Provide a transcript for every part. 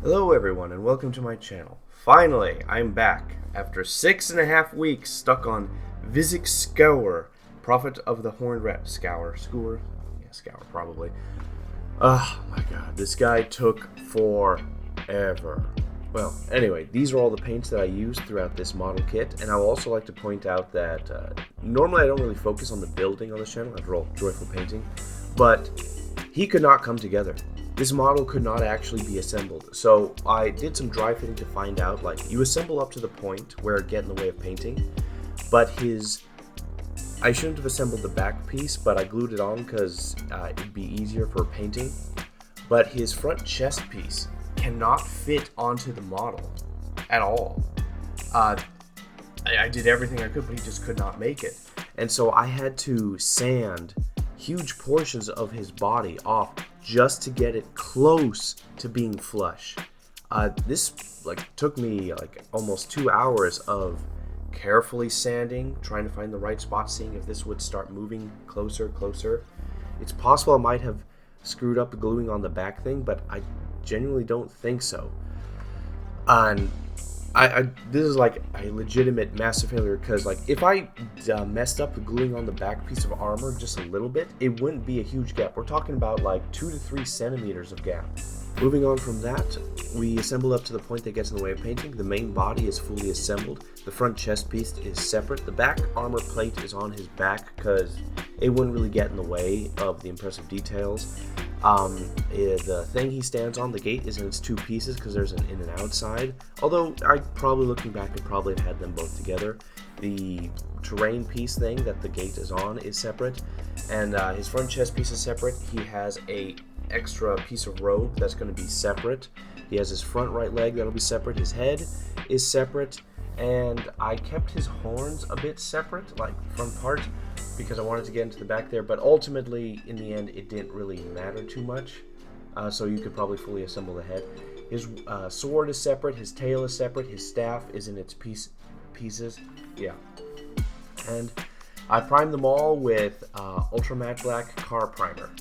Hello everyone and welcome to my channel. Finally, I'm back after 6.5 weeks stuck on Vizzik Skour, Prophet of the Horned Rat. Skour? Yeah, Skour probably. Oh my god, this guy took forever. Well, anyway, these are all the paints that I used throughout this model kit, and I would also like to point out that normally I don't really focus on the building on this channel, after all, joyful painting, but he could not come together. This model could not actually be assembled, so I did some dry fitting to find out, like, you assemble up to the point where it gets in the way of painting, but I shouldn't have assembled the back piece, but I glued it on because it'd be easier for painting, but his front chest piece cannot fit onto the model at all. I did everything I could, but he just could not make it, and so I had to sand huge portions of his body off just to get it close to being flush. This took me almost 2 hours of carefully sanding, trying to find the right spot, seeing if this would start moving closer. It's possible I might have screwed up the gluing on the back thing, but I genuinely don't think so. And this is like a legitimate massive failure, because if I messed up the gluing on the back piece of armor just a little bit, it wouldn't be a huge gap. We're talking about 2 to 3 centimeters of gap. Moving on from that, we assemble up to the point that gets in the way of painting. The main body is fully assembled. The front chest piece is separate. The back armor plate is on his back because it wouldn't really get in the way of the impressive details. The thing he stands on, the gate, is in its 2 pieces because there's an in and out side. Although looking back, I'd probably have had them both together. The terrain piece thing that the gate is on is separate, and his front chest piece is separate. He has a extra piece of robe that's going to be separate. He has his front right leg that'll be separate. His head is separate, and I kept his horns a bit separate, front part, because I wanted to get into the back there, but ultimately, in the end, it didn't really matter too much, so you could probably fully assemble the head. His sword is separate, his tail is separate, his staff is in its pieces, yeah. And I primed them all with Ultra Matte Black Car Primer.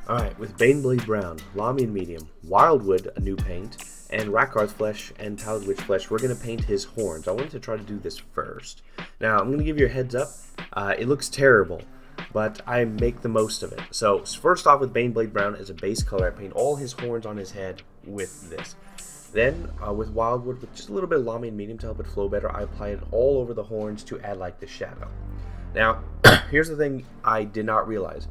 Alright, with Baneblade Brown, Lamian Medium, Wildwood, a new paint, and Rakarth Flesh and Pallid Witch Flesh, we're going to paint his horns. I wanted to try to do this first. Now, I'm going to give you a heads up. It looks terrible, but I make the most of it. So, first off, with Baneblade Brown as a base color, I paint all his horns on his head with this. Then, with Wildwood, with just a little bit of Lamian Medium to help it flow better, I apply it all over the horns to add, the shadow. Now, here's the thing I did not realize.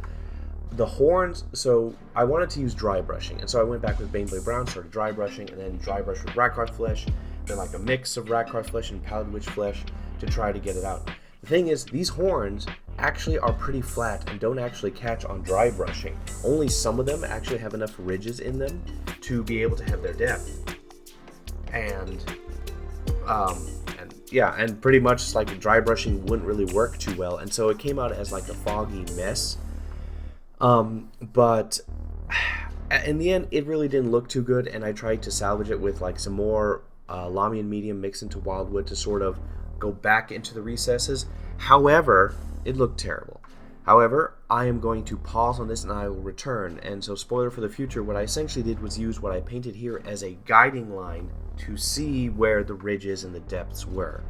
The horns, so I wanted to use dry brushing, and so I went back with Baneblade Brown, started dry brushing, and then dry brush with Rakarth Flesh, then a mix of Rakarth Flesh and Pallid Witch Flesh to try to get it out. The thing is, these horns actually are pretty flat and don't actually catch on dry brushing. Only some of them actually have enough ridges in them to be able to have their depth. And pretty much dry brushing wouldn't really work too well, and so it came out as a foggy mess. But in the end, it really didn't look too good, and I tried to salvage it with some more Lamian Medium mixed into Wildwood to sort of go back into the recesses. However, it looked terrible. However, I am going to pause on this and I will return, and so spoiler for the future, what I essentially did was use what I painted here as a guiding line to see where the ridges and the depths were.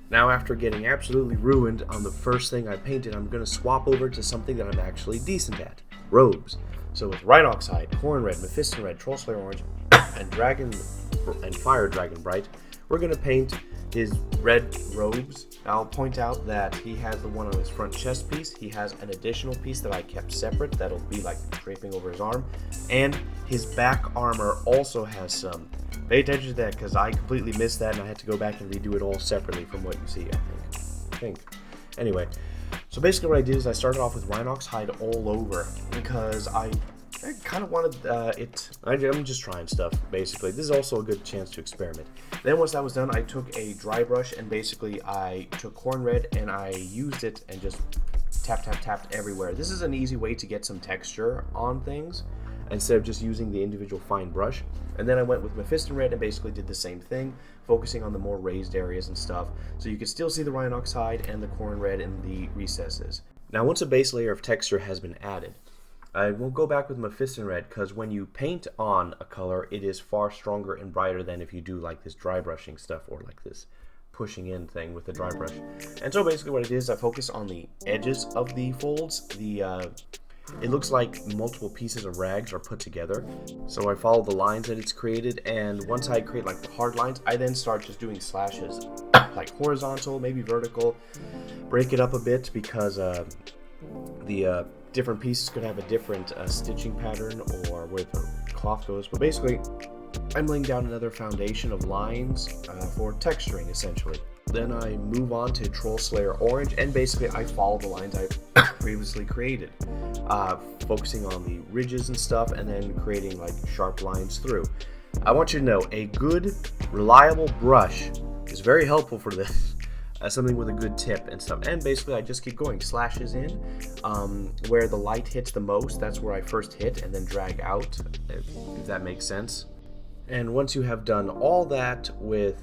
Now, after getting absolutely ruined on the first thing I painted, I'm going to swap over to something that I'm actually decent at, robes. So with Rhinox Hide, Horn Red, Mephiston Red, Trollslayer Orange, and Fire Dragon Bright, we're going to paint his red robes. I'll point out that he has the one on his front chest piece. He has an additional piece that I kept separate that'll be draping over his arm, and his back armor also has some. Pay attention to that, because I completely missed that and I had to go back and redo it all separately from what you see, I think. Anyway, so basically what I did is I started off with Rhinox Hide all over, because I kind of wanted I'm just trying stuff, basically. This is also a good chance to experiment. Then once that was done, I took a dry brush and basically I took Horn Red and I used it and just tapped everywhere. This is an easy way to get some texture on things instead of just using the individual fine brush. And then I went with Mephiston Red and basically did the same thing, focusing on the more raised areas and stuff, so you could still see the Rhinox Hide and the Corn Red in the recesses. Now, once a base layer of texture has been added, I won't go back with Mephiston Red because when you paint on a color, it is far stronger and brighter than if you do like this dry brushing stuff or like this pushing in thing with the dry brush. And so basically what it is, I focus on the edges of the folds. It looks like multiple pieces of rags are put together. So I follow the lines that it's created, and once I create like the hard lines, I then start just doing slashes, like horizontal, maybe vertical, break it up a bit because the different pieces could have a different stitching pattern or where the cloth goes. But basically, I'm laying down another foundation of lines for texturing, essentially. Then I move on to Troll Slayer Orange, and basically I follow the lines I previously created, focusing on the ridges and stuff, and then creating like sharp lines through. I want you to know, a good, reliable brush is very helpful for this. Something with a good tip and stuff. And basically I just keep going, slashes in where the light hits the most. That's where I first hit, and then drag out, if that makes sense. And once you have done all that with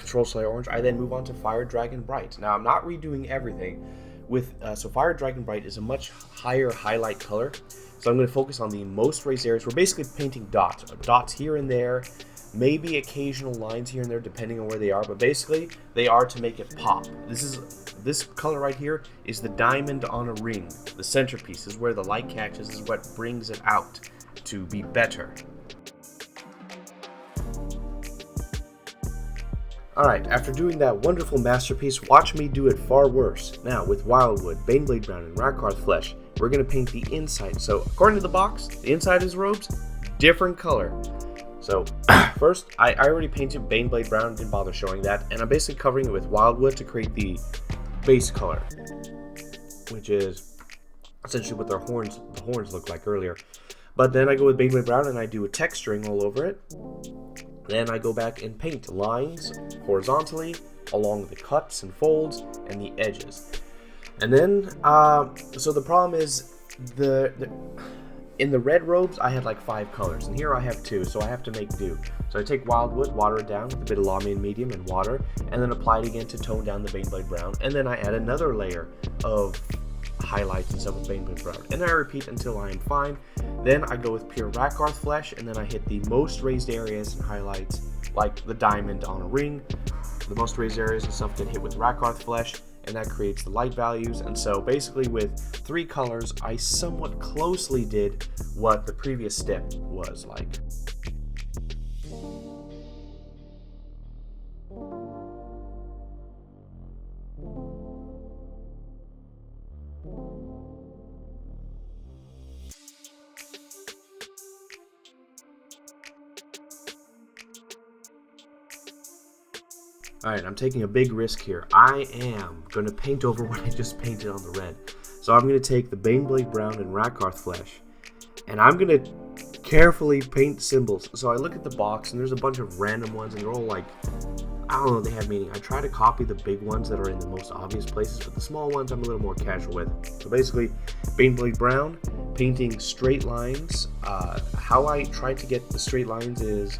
Troll Slayer Orange, I then move on to Fire Dragon Bright. Now I'm not redoing everything with so Fire Dragon Bright is a much higher highlight color, so I'm going to focus on the most raised areas. We're basically painting dots here and there, maybe occasional lines here and there depending on where they are, but basically they are to make it pop. This color right here is the diamond on a ring. The centerpiece is where the light catches, is what brings it out to be better. Alright, after doing that wonderful masterpiece, watch me do it far worse. Now, with Wildwood, Baneblade Brown, and Rakarth Flesh, we're going to paint the inside. So, according to the box, the inside of his robes, different color. So, first, I already painted Baneblade Brown, didn't bother showing that, and I'm basically covering it with Wildwood to create the base color, which is essentially what the horns looked like earlier. But then I go with Baneblade Brown and I do a texturing all over it. Then I go back and paint lines horizontally along the cuts and folds and the edges. And then, so the problem is, in the red robes, I had like 5 colors, and here I have 2, so I have to make do. So I take Wildwood, water it down with a bit of Lamian Medium and water, and then apply it again to tone down the Baneblade Brown, and then I add another layer of highlights and stuff with Baneblade Brown, and I repeat until I am fine. Then I go with pure Rakarth Flesh, and then I hit the most raised areas and highlights, like the diamond on a ring. The most raised areas and stuff get hit with Rakarth Flesh, and that creates the light values. And so basically with 3 colors, I somewhat closely did what the previous step was like. Alright, I'm taking a big risk here. I am going to paint over what I just painted on the red. So I'm going to take the Baneblade Brown and Rakarth Flesh, and I'm going to carefully paint symbols. So I look at the box, and there's a bunch of random ones, and they're all like, I don't know, they have meaning. I try to copy the big ones that are in the most obvious places, but the small ones I'm a little more casual with. So basically, Baneblade Brown, painting straight lines. How I try to get the straight lines is,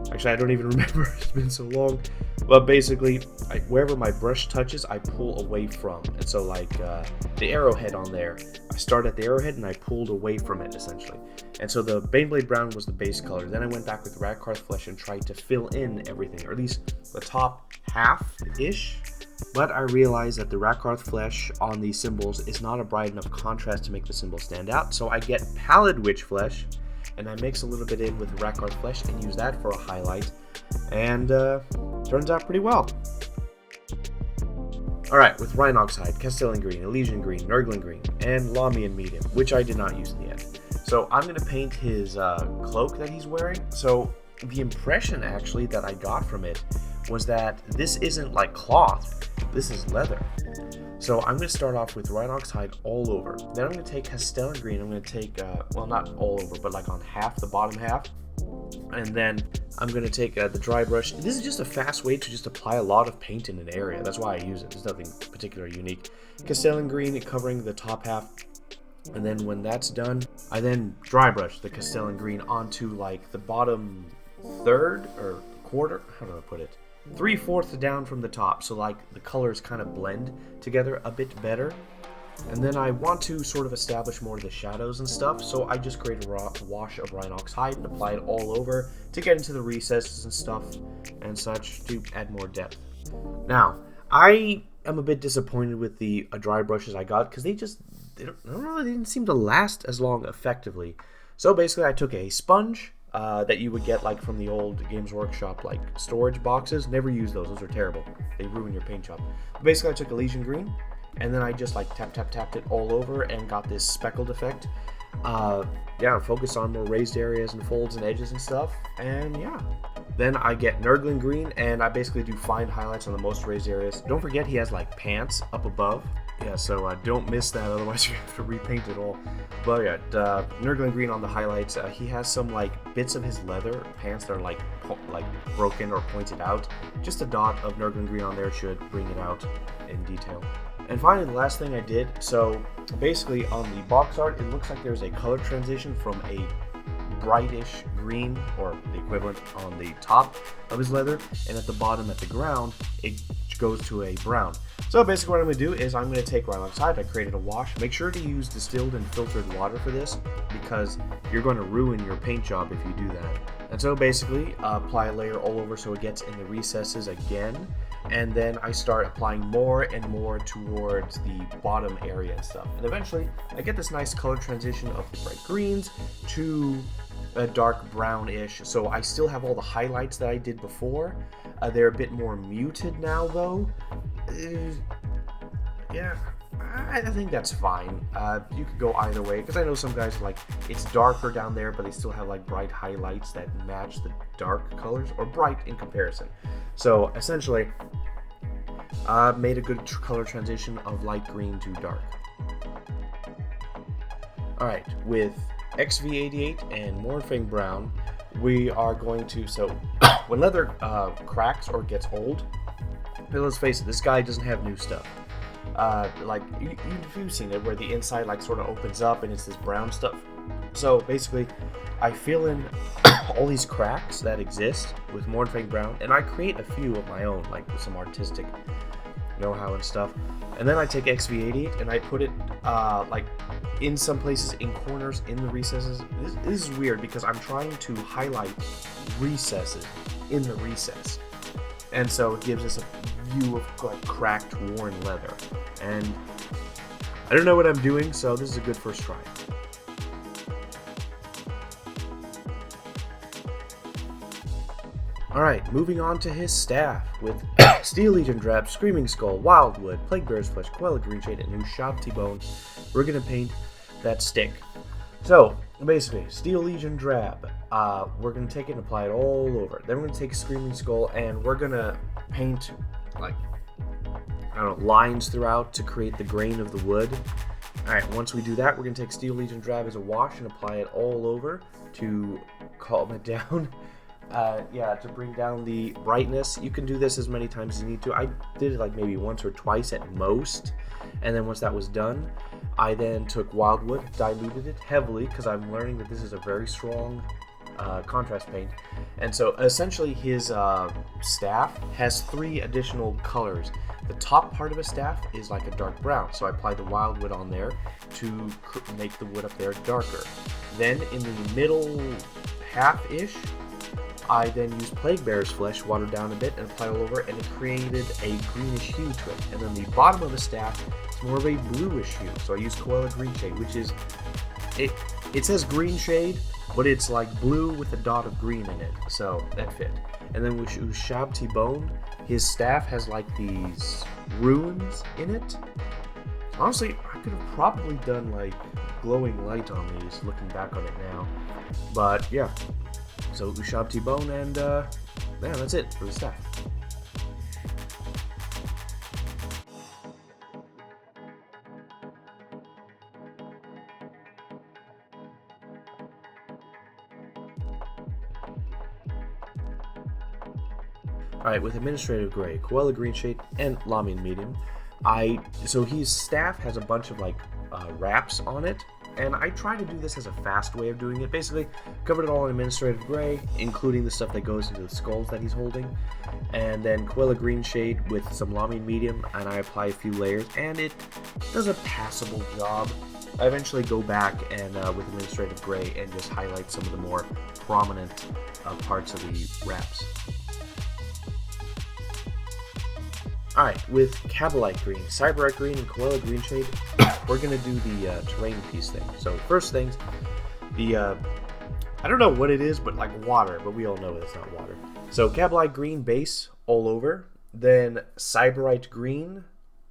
actually I don't even remember, it's been so long. But basically, wherever my brush touches, I pull away from. And so like the arrowhead on there, I start at the arrowhead and I pulled away from it, essentially. And so the Baneblade Brown was the base color. Then I went back with Rakarth Flesh and tried to fill in everything, or at least the top half-ish. But I realized that the Rakarth Flesh on these symbols is not a bright enough contrast to make the symbol stand out. So I get Pallid Witch Flesh, and I mix a little bit in with Rakarth Flesh and use that for a highlight. And turns out pretty well. Alright, with Rhinoxhide, Castellan Green, Elysian Green, Nurgling Green, and Lamian Medium, which I did not use in the end. So I'm going to paint his cloak that he's wearing. So the impression actually that I got from it was that this isn't like cloth, this is leather. So I'm going to start off with Rhinoxhide all over. Then I'm going to take Castellan Green, I'm going to take, well not all over, but like on half, the bottom half. And then I'm going to take the dry brush. This is just a fast way to just apply a lot of paint in an area. That's why I use it. There's nothing particularly unique. Castellan Green covering the top half. And then when that's done, I then dry brush the Castellan Green onto like the bottom third or quarter. How do I put it? 3/4 down from the top. So like the colors kind of blend together a bit better. And then I want to sort of establish more of the shadows and stuff, so I just create a wash of Rhinox hide and apply it all over to get into the recesses and stuff and such to add more depth. Now, I am a bit disappointed with the dry brushes I got because they didn't seem to last as long effectively. So basically I took a sponge that you would get like from the old Games Workshop like storage boxes. Never use those are terrible. They ruin your paint job. But basically I took Elysian Green, and then I just like tapped it all over and got this speckled effect. Yeah, focus on more raised areas and folds and edges and stuff, and yeah. Then I get Nurgling Green, and I basically do fine highlights on the most raised areas. Don't forget he has like pants up above. Yeah, so don't miss that, otherwise you have to repaint it all. But yeah, Nurgling Green on the highlights. He has some like bits of his leather pants that are like broken or pointed out. Just a dot of Nurgling Green on there should bring it out in detail. And finally, the last thing I did, so basically on the box art, it looks like there's a color transition from a brightish green, or the equivalent on the top of his leather, and at the bottom at the ground, it goes to a brown. So basically what I'm going to do is I'm going to take Rhinox hide. I created a wash. Make sure to use distilled and filtered water for this, because you're going to ruin your paint job if you do that. And so basically apply a layer all over so it gets in the recesses again, and then I start applying more and more towards the bottom area and stuff. And eventually I get this nice color transition of the bright greens to a dark brownish. So I still have all the highlights that I did before. They're a bit more muted now though. Yeah, I think that's fine. You could go either way, because I know some guys like it's darker down there, but they still have like bright highlights that match the dark colors, or bright in comparison. So essentially, made a good color transition of light green to dark. Alright, with XV88 and Morphing Brown, we are going to, so when leather cracks or gets old, let's face it, this guy doesn't have new stuff. Like you've seen it where the inside like sort of opens up and it's this brown stuff. So basically I fill in all these cracks that exist with Mornfang Brown, and I create a few of my own, like with some artistic know-how and stuff. And then I take XV88 and I put it like in some places, in corners, in the recesses. This is weird because I'm trying to highlight recesses in the recess, and so it gives us a view of like cracked, worn leather. And I don't know what I'm doing, so this is a good first try. Alright, moving on to his staff with Steel Legion Drab, Screaming Skull, Wildwood, Plague Bear's Flesh, Quella Greenshade, and Ushabti Bone. We're going to paint that stick. So, basically, Steel Legion Drab, we're going to take it and apply it all over. Then we're going to take Screaming Skull and we're going to paint, like, I don't know, lines throughout to create the grain of the wood. Alright, once we do that, we're going to take Steel Legion Drab as a wash and apply it all over to calm it down. Yeah, to bring down the brightness. You can do this as many times as you need to. I did it like maybe once or twice at most, and then once that was done, I then took Wildwood, diluted it heavily because I'm learning that this is a very strong contrast paint. And so essentially his staff has 3 additional colors. The top part of his staff is like a dark brown, so I applied the Wildwood on there to make the wood up there darker. Then in the middle half-ish, I then used Plague Bear's Flesh, watered down a bit, and applied all over, and it created a greenish hue to it. And then the bottom of the staff is more of a bluish hue, so I used Quella Greenshade, which is, it says green shade, but it's like blue with a dot of green in it, so that fit. And then with Ushabti Bone, his staff has like these runes in it. Honestly, I could have probably done like glowing light on these, looking back on it now. But yeah. So Ushabti Bone, and yeah, that's it for the staff. Alright, with Administrative Gray, Quella Greenshade, and Lamian Medium, so his staff has a bunch of like wraps on it, and I try to do this as a fast way of doing it. Basically, covered it all in administrative gray, including the stuff that goes into the skulls that he's holding, and then Quilla green shade with some lamine medium, and I apply a few layers, and it does a passable job. I eventually go back and with administrative gray and just highlight some of the more prominent parts of the wraps. Alright, with Cabalite green, Cyberite green, and Quilla green shade, we're going to do the terrain piece thing. So first things, I don't know what it is, but like water, but we all know it's not water. So Cabalite green base all over, then Cyberite green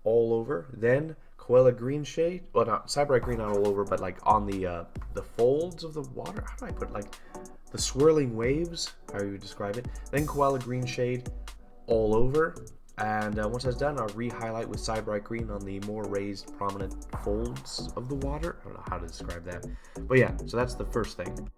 all over, then Quilla green shade, well not Cyberite green not all over, but like on the folds of the water, how do I put it? Like the swirling waves, how you would describe it, then Quilla green shade all over, and once that's done, I'll re-highlight with Cyberite green on the more raised prominent folds of the water. I don't know how to describe that, but yeah, so that's the first thing.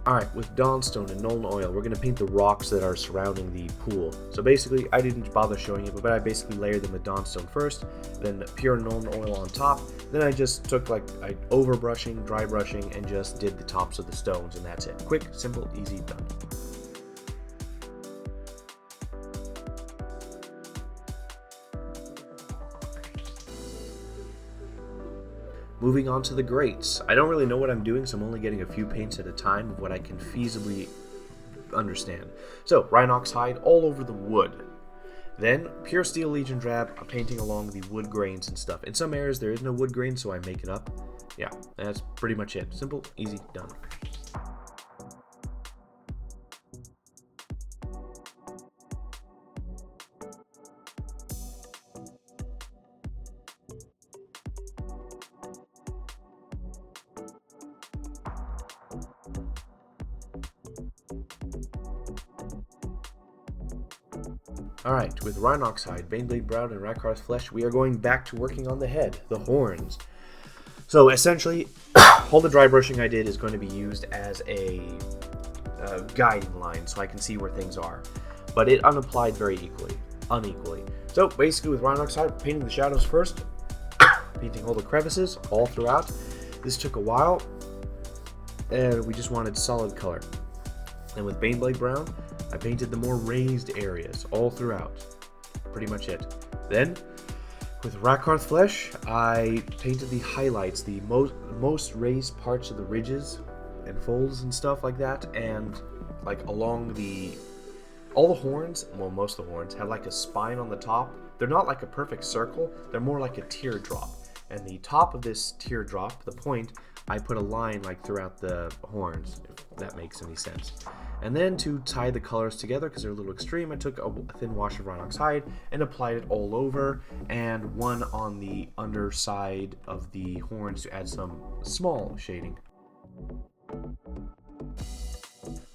Alright, with Dawnstone and Nuln Oil, we're going to paint the rocks that are surrounding the pool. So basically, I didn't bother showing it, but I basically layered them with Dawnstone first, then pure Nuln Oil on top. Then I just took overbrushing, dry brushing, and just did the tops of the stones, and that's it. Quick, simple, easy, done. Moving on to the grates. I don't really know what I'm doing, so I'm only getting a few paints at a time of what I can feasibly understand. So, Rhinox hide all over the wood. Then, pure steel Legion drab, I'm painting along the wood grains and stuff. In some areas there is no wood grain, so I make it up. Yeah, that's pretty much it. Simple, easy, done. Alright, with Rhinox hide, Baneblade brown, and Rakar's flesh, we are going back to working on the head, the horns. So essentially, all the dry brushing I did is going to be used as a guiding line so I can see where things are. But it unapplied very unequally. So basically with Rhinox hide, painting the shadows first, painting all the crevices all throughout. This took a while, and we just wanted solid color. And with Baneblade brown, I painted the more raised areas all throughout. Pretty much it. Then, with Rakar's flesh, I painted the highlights, the most raised parts of the ridges and folds and stuff like that, and like along all the horns, well most of the horns, have like a spine on the top. They're not like a perfect circle, they're more like a teardrop. And the top of this teardrop, the point, I put a line like throughout the horns, if that makes any sense. And then to tie the colors together, because they're a little extreme, I took a thin wash of Rhinox hide and applied it all over, and one on the underside of the horns to add some small shading.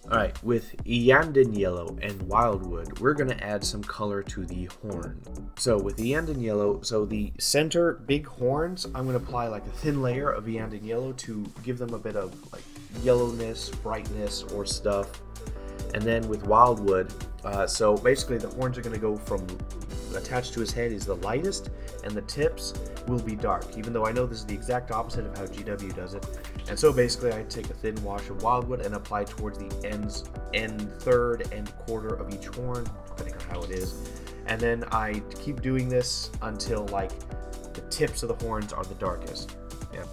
Alright, with Iyanden Yellow and Wildwood, we're going to add some color to the horn. So with Iyanden Yellow, so the center big horns, I'm going to apply like a thin layer of Iyanden Yellow to give them a bit of like yellowness, brightness, or stuff. And then with Wildwood, so basically the horns are going to go from attached to his head is the lightest, and the tips will be dark, even though I know this is the exact opposite of how GW does it. And so basically I take a thin wash of Wildwood and apply towards the end third and quarter of each horn, depending on how it is. And then I keep doing this until like the tips of the horns are the darkest. Yeah.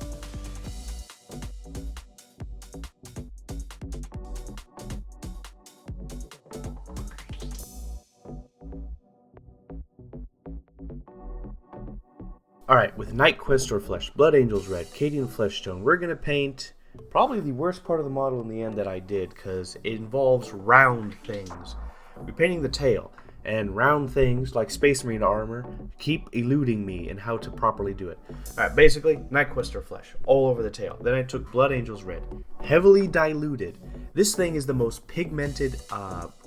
Alright, with Night Questor flesh, Blood Angel's red, Cadian flesh stone, we're going to paint probably the worst part of the model in the end that I did, because it involves round things. We're painting the tail, and round things like Space Marine armor keep eluding me in how to properly do it. Alright, basically, Night Questor flesh all over the tail. Then I took Blood Angel's red, heavily diluted. This thing is the most pigmented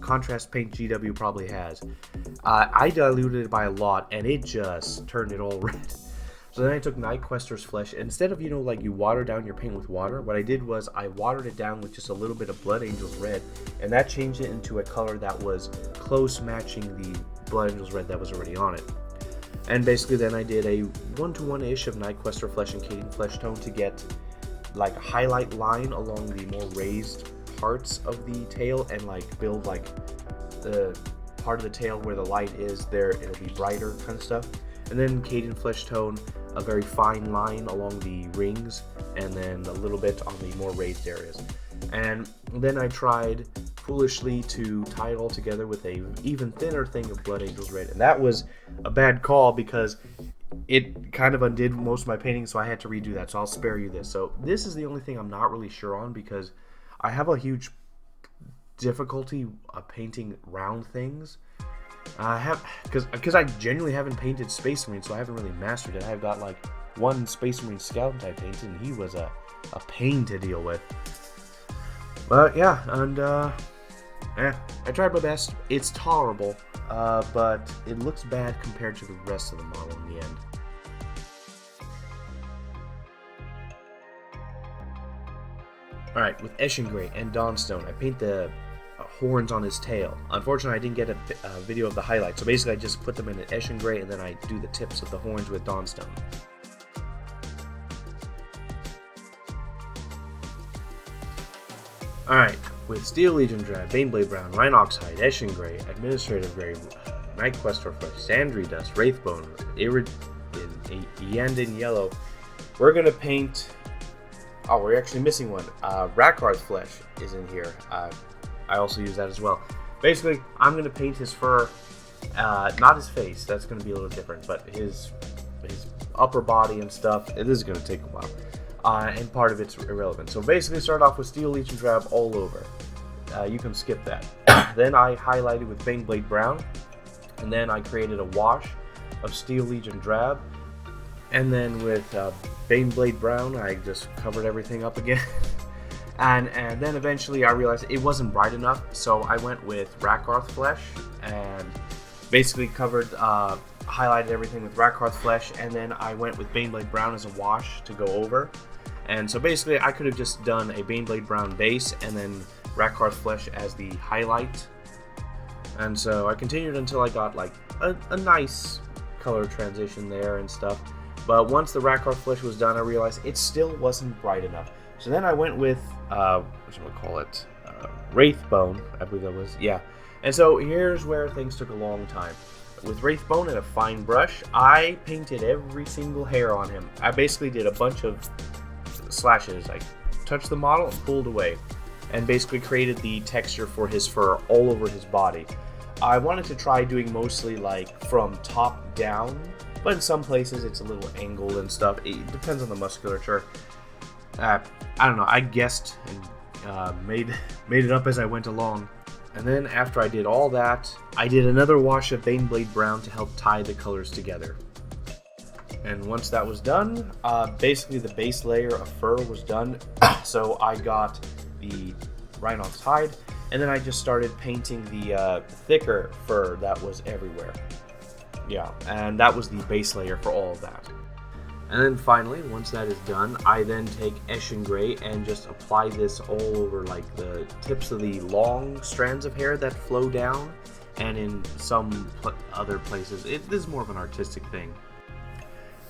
contrast paint GW probably has. I diluted it by a lot, and it just turned it all red. So then I took Night Quester's flesh. Instead of, like you water down your paint with water, what I did was I watered it down with just a little bit of Blood Angel's Red, and that changed it into a color that was close matching the Blood Angel's Red that was already on it. And basically then I did a 1-to-1-ish of Night Quester flesh and Cadian flesh tone to get like a highlight line along the more raised parts of the tail, and like build like the part of the tail where the light is there, it'll be brighter kind of stuff. And then Cadian flesh tone, a very fine line along the rings, and then a little bit on the more raised areas. And then I tried foolishly to tie it all together with a even thinner thing of Blood Angel's Red, and that was a bad call because it kind of undid most of my painting, so I had to redo that. So I'll spare you this. So this is the only thing I'm not really sure on, because I have a huge difficulty painting round things. I have, because I genuinely haven't painted Space Marine, so I haven't really mastered it. I've got like one Space Marine Scout I painted, and he was a pain to deal with. But yeah, and I tried my best. It's tolerable, but it looks bad compared to the rest of the model in the end. Alright, with Eshin Grey and Dawnstone, I paint the horns on his tail. Unfortunately, I didn't get a video of the highlights, so basically I just put them in an Eshin Grey, and then I do the tips of the horns with Dawnstone. Alright, with Steel Legion Drab, Baneblade Brown, Rhinox Hide, Eshin Grey, Administrative Grey, Night Quester Flesh, Sandry Dust, Wraithbone, Yandin Yellow, we're gonna paint. Oh, we're actually missing one. Rakarth's Flesh is in here. I also use that as well. Basically, I'm going to paint his fur, not his face, that's going to be a little different, but his upper body and stuff. This is going to take a while, and part of it's irrelevant. So basically, start off with Steel Legion Drab all over. You can skip that. Then I highlighted with Baneblade Brown, and then I created a wash of Steel Legion Drab, and then with Baneblade Brown, I just covered everything up again. and then eventually I realized it wasn't bright enough, so I went with Rakarth's Flesh and basically highlighted everything with Rakarth's Flesh, and then I went with Baneblade Brown as a wash to go over. And so basically I could have just done a Baneblade Brown base and then Rakarth's Flesh as the highlight. And so I continued until I got like a nice color transition there and stuff. But once the Rakarth's Flesh was done, I realized it still wasn't bright enough. So then I went with, whatchamacallit, Wraithbone, I believe that was, yeah. And so here's where things took a long time. With Wraithbone and a fine brush, I painted every single hair on him. I basically did a bunch of slashes. I touched the model and pulled away, and basically created the texture for his fur all over his body. I wanted to try doing mostly like from top down, but in some places it's a little angled and stuff. It depends on the musculature. I don't know, I guessed and made it up as I went along. And then after I did all that, I did another wash of Baneblade Brown to help tie the colors together. And once that was done, basically the base layer of fur was done. So I got the Rhinox Hide, and then I just started painting the thicker fur that was everywhere. Yeah, and that was the base layer for all of that. And then finally, once that is done, I then take Eshin Grey and just apply this all over like the tips of the long strands of hair that flow down, and in some other places. This is more of an artistic thing.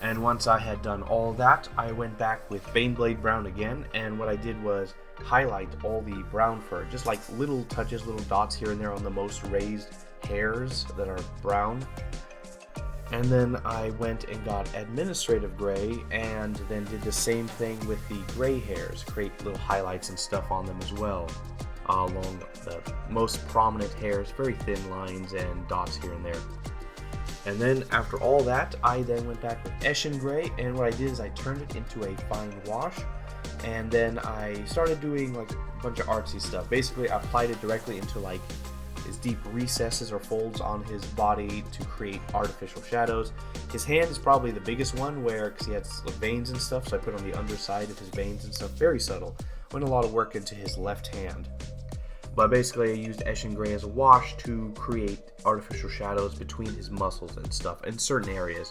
And once I had done all that, I went back with Baneblade Brown again, and what I did was highlight all the brown fur, just like little touches, little dots here and there on the most raised hairs that are brown. And then I went and got Administrative Grey, and then did the same thing with the gray hairs, create little highlights and stuff on them as well, along the most prominent hairs, very thin lines and dots here and there. And then after all that, I then went back with Eshin Grey, and what I did is I turned it into a fine wash, and then I started doing like a bunch of artsy stuff. Basically, I applied it directly into like his deep recesses or folds on his body to create artificial shadows. His hand is probably the biggest one, because he has veins and stuff, so I put on the underside of his veins and stuff, very subtle. Went a lot of work into his left hand. But basically I used Eshin Grey as a wash to create artificial shadows between his muscles and stuff in certain areas.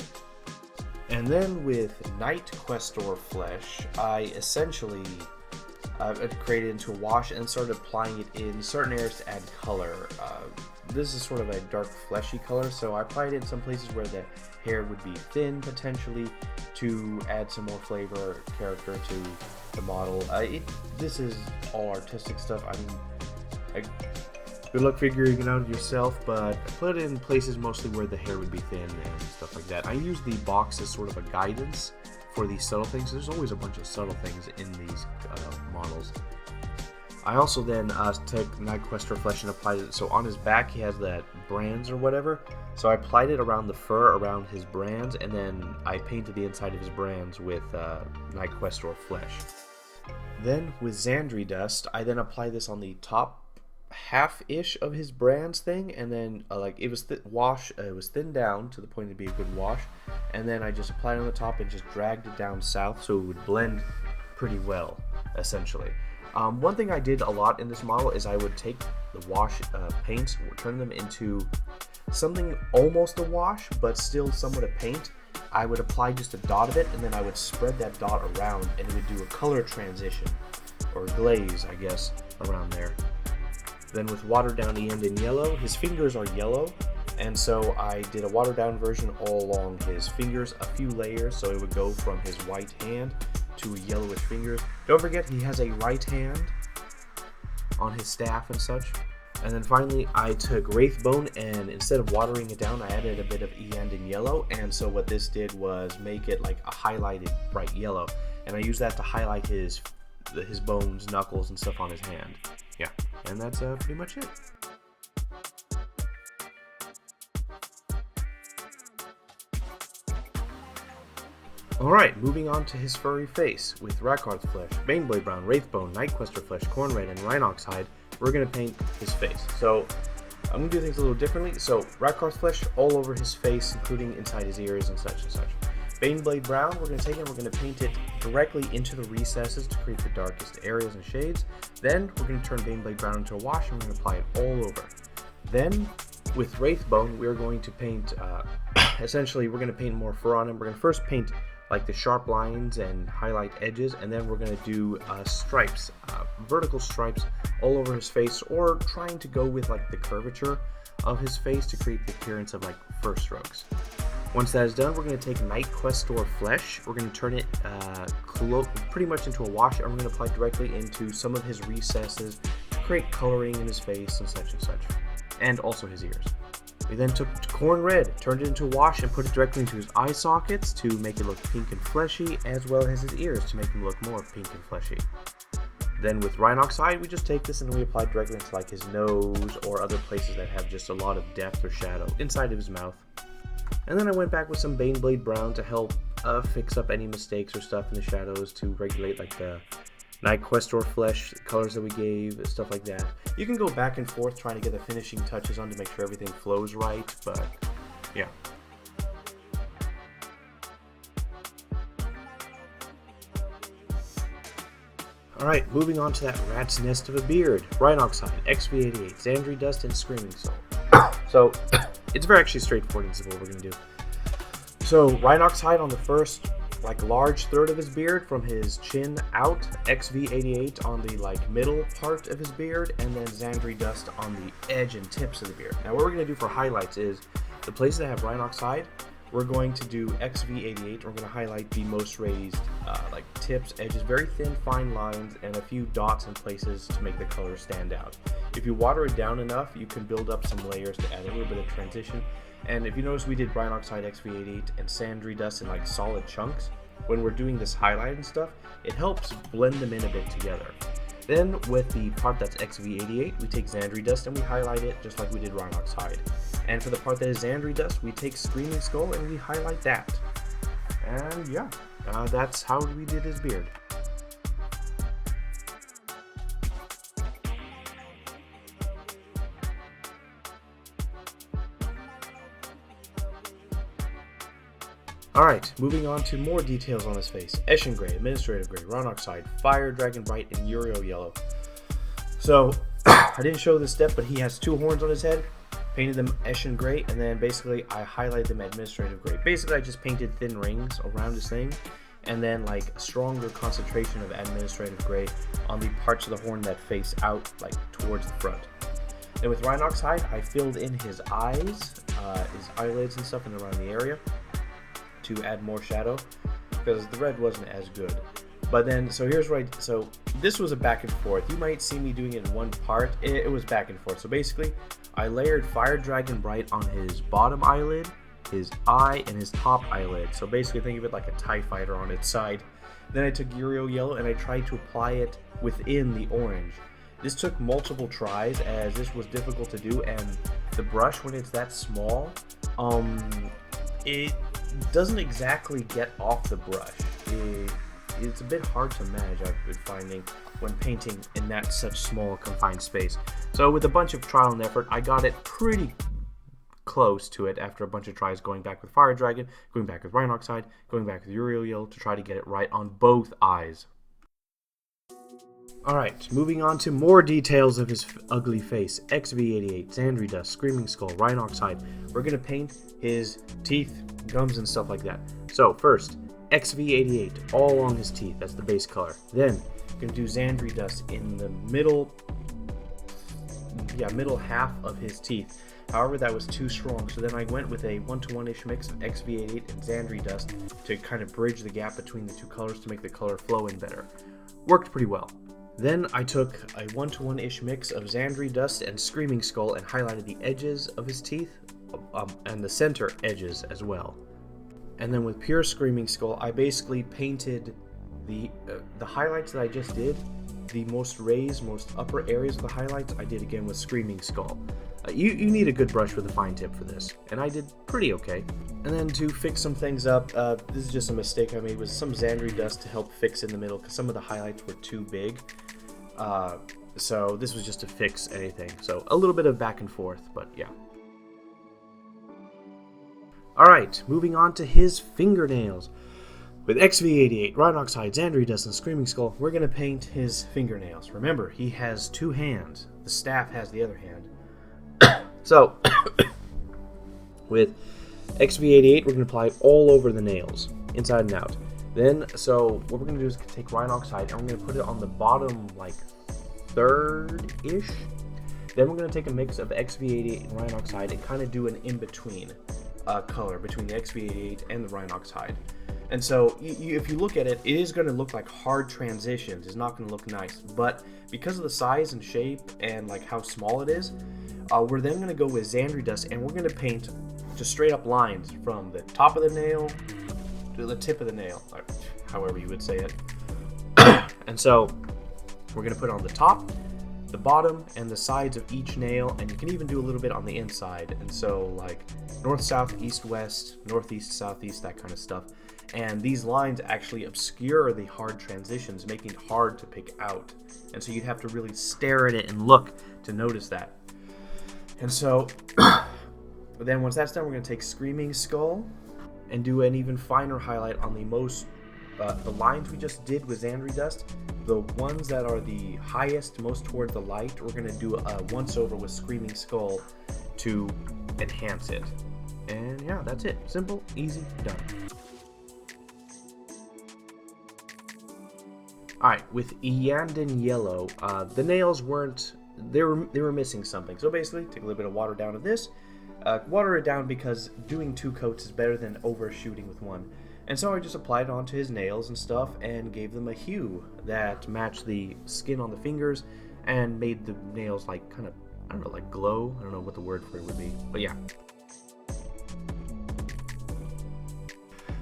And then with Night Questor Flesh, I essentially created into a wash and started applying it in certain areas to add color. This is sort of a dark fleshy color, so I applied it in some places where the hair would be thin potentially to add some more flavor, character to the model. This is all artistic stuff. I mean, good luck figuring it out yourself, but I put it in places mostly where the hair would be thin and stuff like that. I use the box as sort of a guidance for these subtle things. There's always a bunch of subtle things in these models. I also then took Night Questor Flesh and applied it. So on his back he has that brands or whatever. So I applied it around the fur, around his brands, and then I painted the inside of his brands with Night Questor Flesh. Then with Xandri Dust, I then applied this on the top half-ish of his brands thing, and then it was it was thinned down to the point to be a good wash, and then I just applied it on the top and just dragged it down south so it would blend pretty well, essentially. One thing I did a lot in this model is I would take the wash paints, turn them into something almost a wash, but still somewhat a paint. I would apply just a dot of it, and then I would spread that dot around, and it would do a color transition, or glaze, I guess, around there. Then with watered down end in yellow, his fingers are yellow, and so I did a watered down version all along his fingers, a few layers, so it would go from his white hand to yellowish fingers. Don't forget he has a right hand on his staff and such. And then finally I took Wraithbone, and instead of watering it down I added a bit of end in yellow, and so what this did was make it like a highlighted bright yellow, and I used that to highlight his bones, knuckles, and stuff on his hand. Yeah, and that's pretty much it. Alright, moving on to his furry face. With Rakarth's Flesh, Baneblade Brown, Wraithbone, Night Questor Flesh, Corn Red, and Rhinox Hide, we're going to paint his face. So, I'm going to do things a little differently. So, Rakarth's Flesh all over his face, including inside his ears and such and such. Baneblade Brown, we're going to take it and we're going to paint it directly into the recesses to create the darkest areas and shades. Then, we're going to turn Baneblade Brown into a wash, and we're going to apply it all over. Then, with Wraithbone, we're going to paint, essentially, we're going to paint more fur on him. We're going to first paint like the sharp lines and highlight edges, and then we're going to do stripes, vertical stripes all over his face, or trying to go with like the curvature of his face to create the appearance of like fur strokes. Once that is done, we're going to take Night Questor Flesh, we're going to turn it pretty much into a wash, and we're going to apply directly into some of his recesses to create coloring in his face and such, and also his ears. We then took Corn Red, turned it into a wash, and put it directly into his eye sockets to make it look pink and fleshy, as well as his ears to make them look more pink and fleshy. Then with Rhinox Hide, we just take this and we apply it directly into like his nose or other places that have just a lot of depth or shadow inside of his mouth. And then I went back with some Baneblade Brown to help fix up any mistakes or stuff in the shadows to regulate like the Night Questor Flesh colors that we gave, stuff like that. You can go back and forth trying to get the finishing touches on to make sure everything flows right, but yeah. Alright, moving on to that rat's nest of a beard. Rhinox Hide, XV88, Xandri Dust, and Screaming Soul. So, it's very actually straightforward and simple what we're going to do. So, Rhinox Hide on the first like large third of his beard from his chin out, XV88 on the like middle part of his beard, and then Xandri Dust on the edge and tips of the beard. Now what we're going to do for highlights is the places that have Rhinox Hide, we're going to do XV88. We're going to highlight the most raised like tips, edges, very thin fine lines, and a few dots in places to make the color stand out. If you water it down enough, you can build up some layers to add a little bit of transition. And if you notice, we did Rhinox Hide, XV88, and Xandri Dust in like solid chunks. When we're doing this highlight and stuff, it helps blend them in a bit together. Then with the part that's XV88, we take Xandri Dust and we highlight it just like we did Rhinox Hide. And for the part that is Xandri Dust, we take Screaming Skull and we highlight that. And yeah, that's how we did his beard. Alright, moving on to more details on his face. Eshin Gray, Administrative Gray, Rhinox Hide, Fire Dragon Bright, and Uriel Yellow. So, I didn't show this step, but he has two horns on his head. painted them Eshin gray, and then basically I highlighted them administrative gray. Basically I just painted thin rings around his thing, and then like a stronger concentration of administrative gray on the parts of the horn that face out like towards the front. Then with Rhinox hide, I filled in his eyes, his eyelids and stuff, and around the area to add more shadow, because the red wasn't as good. But then, so here's what so this was a back and forth. You might see me doing it in one part. It was back and forth. So basically, I layered Fire Dragon Bright on his bottom eyelid, his eye, and his top eyelid. So basically, think of it like a TIE fighter on its side. Then I took Uriel Yellow and I tried to apply it within the orange. This took multiple tries, as this was difficult to do, and the brush, when it's that small, it doesn't exactly get off the brush. It's a bit hard to manage, I've been finding, when painting in that such small confined space. So with a bunch of trial and effort, I got it pretty close to it after a bunch of tries, going back with Fire Dragon, going back with Rhinox hide, going back with Uriel Yellow to try to get it right on both eyes. Alright, moving on to more details of his ugly face. XV88, Xandri Dust, Screaming Skull, Rhinox hide. We're going to paint his teeth, gums, and stuff like that. So first, XV88 all along his teeth, that's the base color. Then we're going to do Xandri Dust in the middle half of his teeth. However, that was too strong, so then I went with a 1-to-1-ish mix of XV88 and Xandri Dust to kind of bridge the gap between the two colors to make the color flow in better. Worked pretty well. Then I took a 1-to-1-ish mix of Xandri Dust and Screaming Skull and highlighted the edges of his teeth and the center edges as well. And then with pure Screaming Skull, I basically painted the highlights that I just did, the most raised, most upper areas of the highlights, I did again with Screaming Skull. You need a good brush with a fine tip for this, and I did pretty okay. And then to fix some things up, this is just a mistake I made, was some Xandri Dust to help fix in the middle, because some of the highlights were too big. So this was just to fix anything. So a little bit of back and forth, but yeah. Alright, moving on to his fingernails. With XV88, Rhinox hide, Xandri Dust, and Screaming Skull, we're going to paint his fingernails. Remember, he has two hands. The staff has the other hand. So, with XV88, we're going to apply it all over the nails, inside and out. Then, so what we're going to do is take Rhinox hide, and we're going to put it on the bottom, like, third-ish. Then we're going to take a mix of XV88 and Rhinox hide and kind of do an in-between color between the XV88 and the Rhinox hide. And so, if you look at it, it is going to look like hard transitions. It's not going to look nice. But because of the size and shape and like how small it is, we're then going to go with Xandri Dust, and we're going to paint just straight up lines from the top of the nail to the tip of the nail, or however you would say it. And so, we're going to put it on the top, the bottom, and the sides of each nail, and you can even do a little bit on the inside. And so, like north, south, east, west, northeast, southeast, that kind of stuff. And these lines actually obscure the hard transitions, making it hard to pick out. And so you'd have to really stare at it and look to notice that. And so, then once that's done, we're going to take Screaming Skull and do an even finer highlight on the lines we just did with Xandri Dust. The ones that are the highest, most towards the light, we're going to do a once-over with Screaming Skull to enhance it. And yeah, that's it. Simple, easy, done. Alright, with Iyanden Yellow, the nails weren't, they were missing something. So basically, take a little bit of water down of this, water it down because doing 2 coats is better than overshooting with 1. And so I just applied it onto his nails and stuff and gave them a hue that matched the skin on the fingers and made the nails like kind of, I don't know, like glow. I don't know what the word for it would be, but yeah.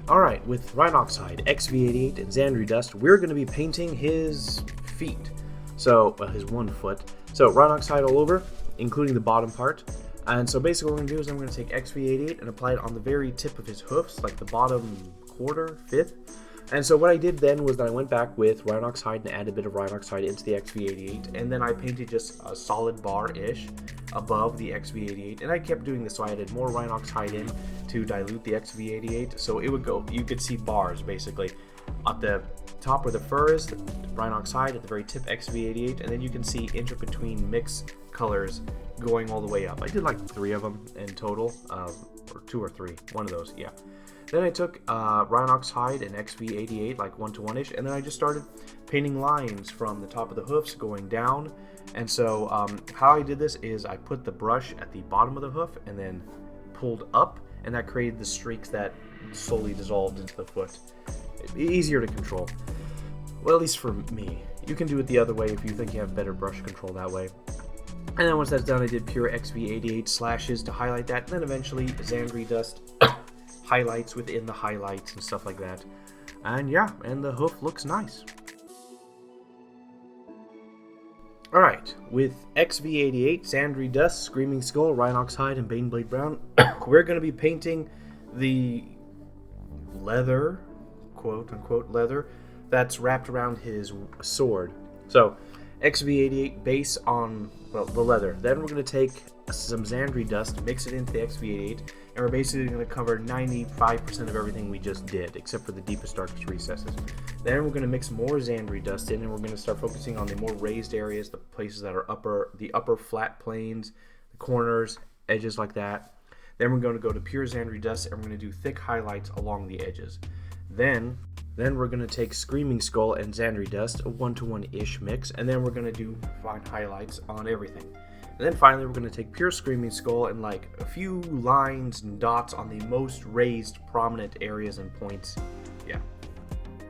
Alright, with Rhinox hide, XV88, and Xandri Dust, we're going to be painting his feet. So, his 1 foot. So, Rhinox hide all over, including the bottom part. And so basically what we're going to do is I'm going to take XV88 and apply it on the very tip of his hoofs, like the bottom quarter, fifth. And so what I did then was that I went back with Rhinox hide and added a bit of Rhinox hide into the XV88, and then I painted just a solid bar-ish above the XV88, and I kept doing this, so I added more Rhinox hide in to dilute the XV88, so it would go, you could see bars basically. At the top where the fur is, the Rhinox hide, at the very tip XV88, and then you can see inter-between mixed colors going all the way up. I did like 3 of them in total, or 2 or 3, one of those, yeah. Then I took Rhinox hide and XV88, like 1-to-1-ish, and then I just started painting lines from the top of the hoofs going down. And so how I did this is I put the brush at the bottom of the hoof and then pulled up, and that created the streaks that slowly dissolved into the foot. Easier to control. Well, at least for me. You can do it the other way if you think you have better brush control that way. And then once that's done, I did pure XV88 slashes to highlight that, and then eventually Xandri dust highlights within the highlights and stuff like that. And yeah, and the hoof looks nice. Alright, with XV88, Xandri dust, Screaming Skull, Rhinox hide, and Baneblade brown, we're going to be painting the leather, quote unquote leather, that's wrapped around his sword. So XV88 base on, well, the leather. Then we're going to take some Xandri dust, mix it into the XV88, and we're basically going to cover 95% of everything we just did, except for the deepest, darkest recesses. Then we're going to mix more Xandri dust in, and we're going to start focusing on the more raised areas, the places that are the upper flat planes, the corners, edges like that. Then we're going to go to pure Xandri dust, and we're going to do thick highlights along the edges. Then we're going to take Screaming Skull and Xandri dust, a 1-to-1-ish mix, and then we're going to do fine highlights on everything. And then finally we're going to take pure Screaming Skull and like a few lines and dots on the most raised prominent areas and points. Yeah.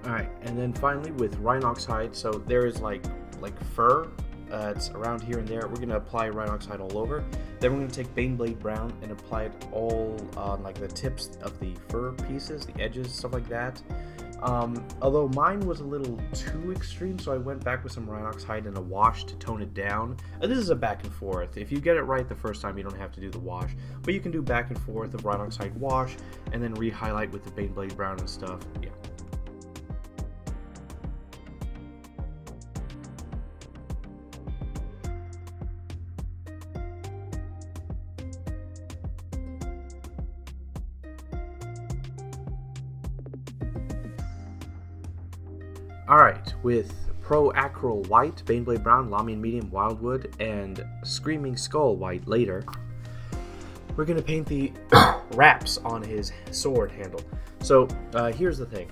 Alright, and then finally with Rhinox hide, so there is like fur, it's around here and there. We're going to apply Rhinox hide all over. Then we're going to take Baneblade brown and apply it all on like the tips of the fur pieces, the edges, stuff like that. Although mine was a little too extreme, so I went back with some Rhinox hide and a wash to tone it down. This is a back and forth. If you get it right the first time, you don't have to do the wash, but you can do back and forth of Rhinox hide wash and then re-highlight with the Baneblade brown and stuff. Yeah. Alright, with Pro Acryl White, Baneblade Brown, Lamian Medium, Wildwood, and Screaming Skull White later, we're going to paint the wraps on his sword handle. So, here's the thing.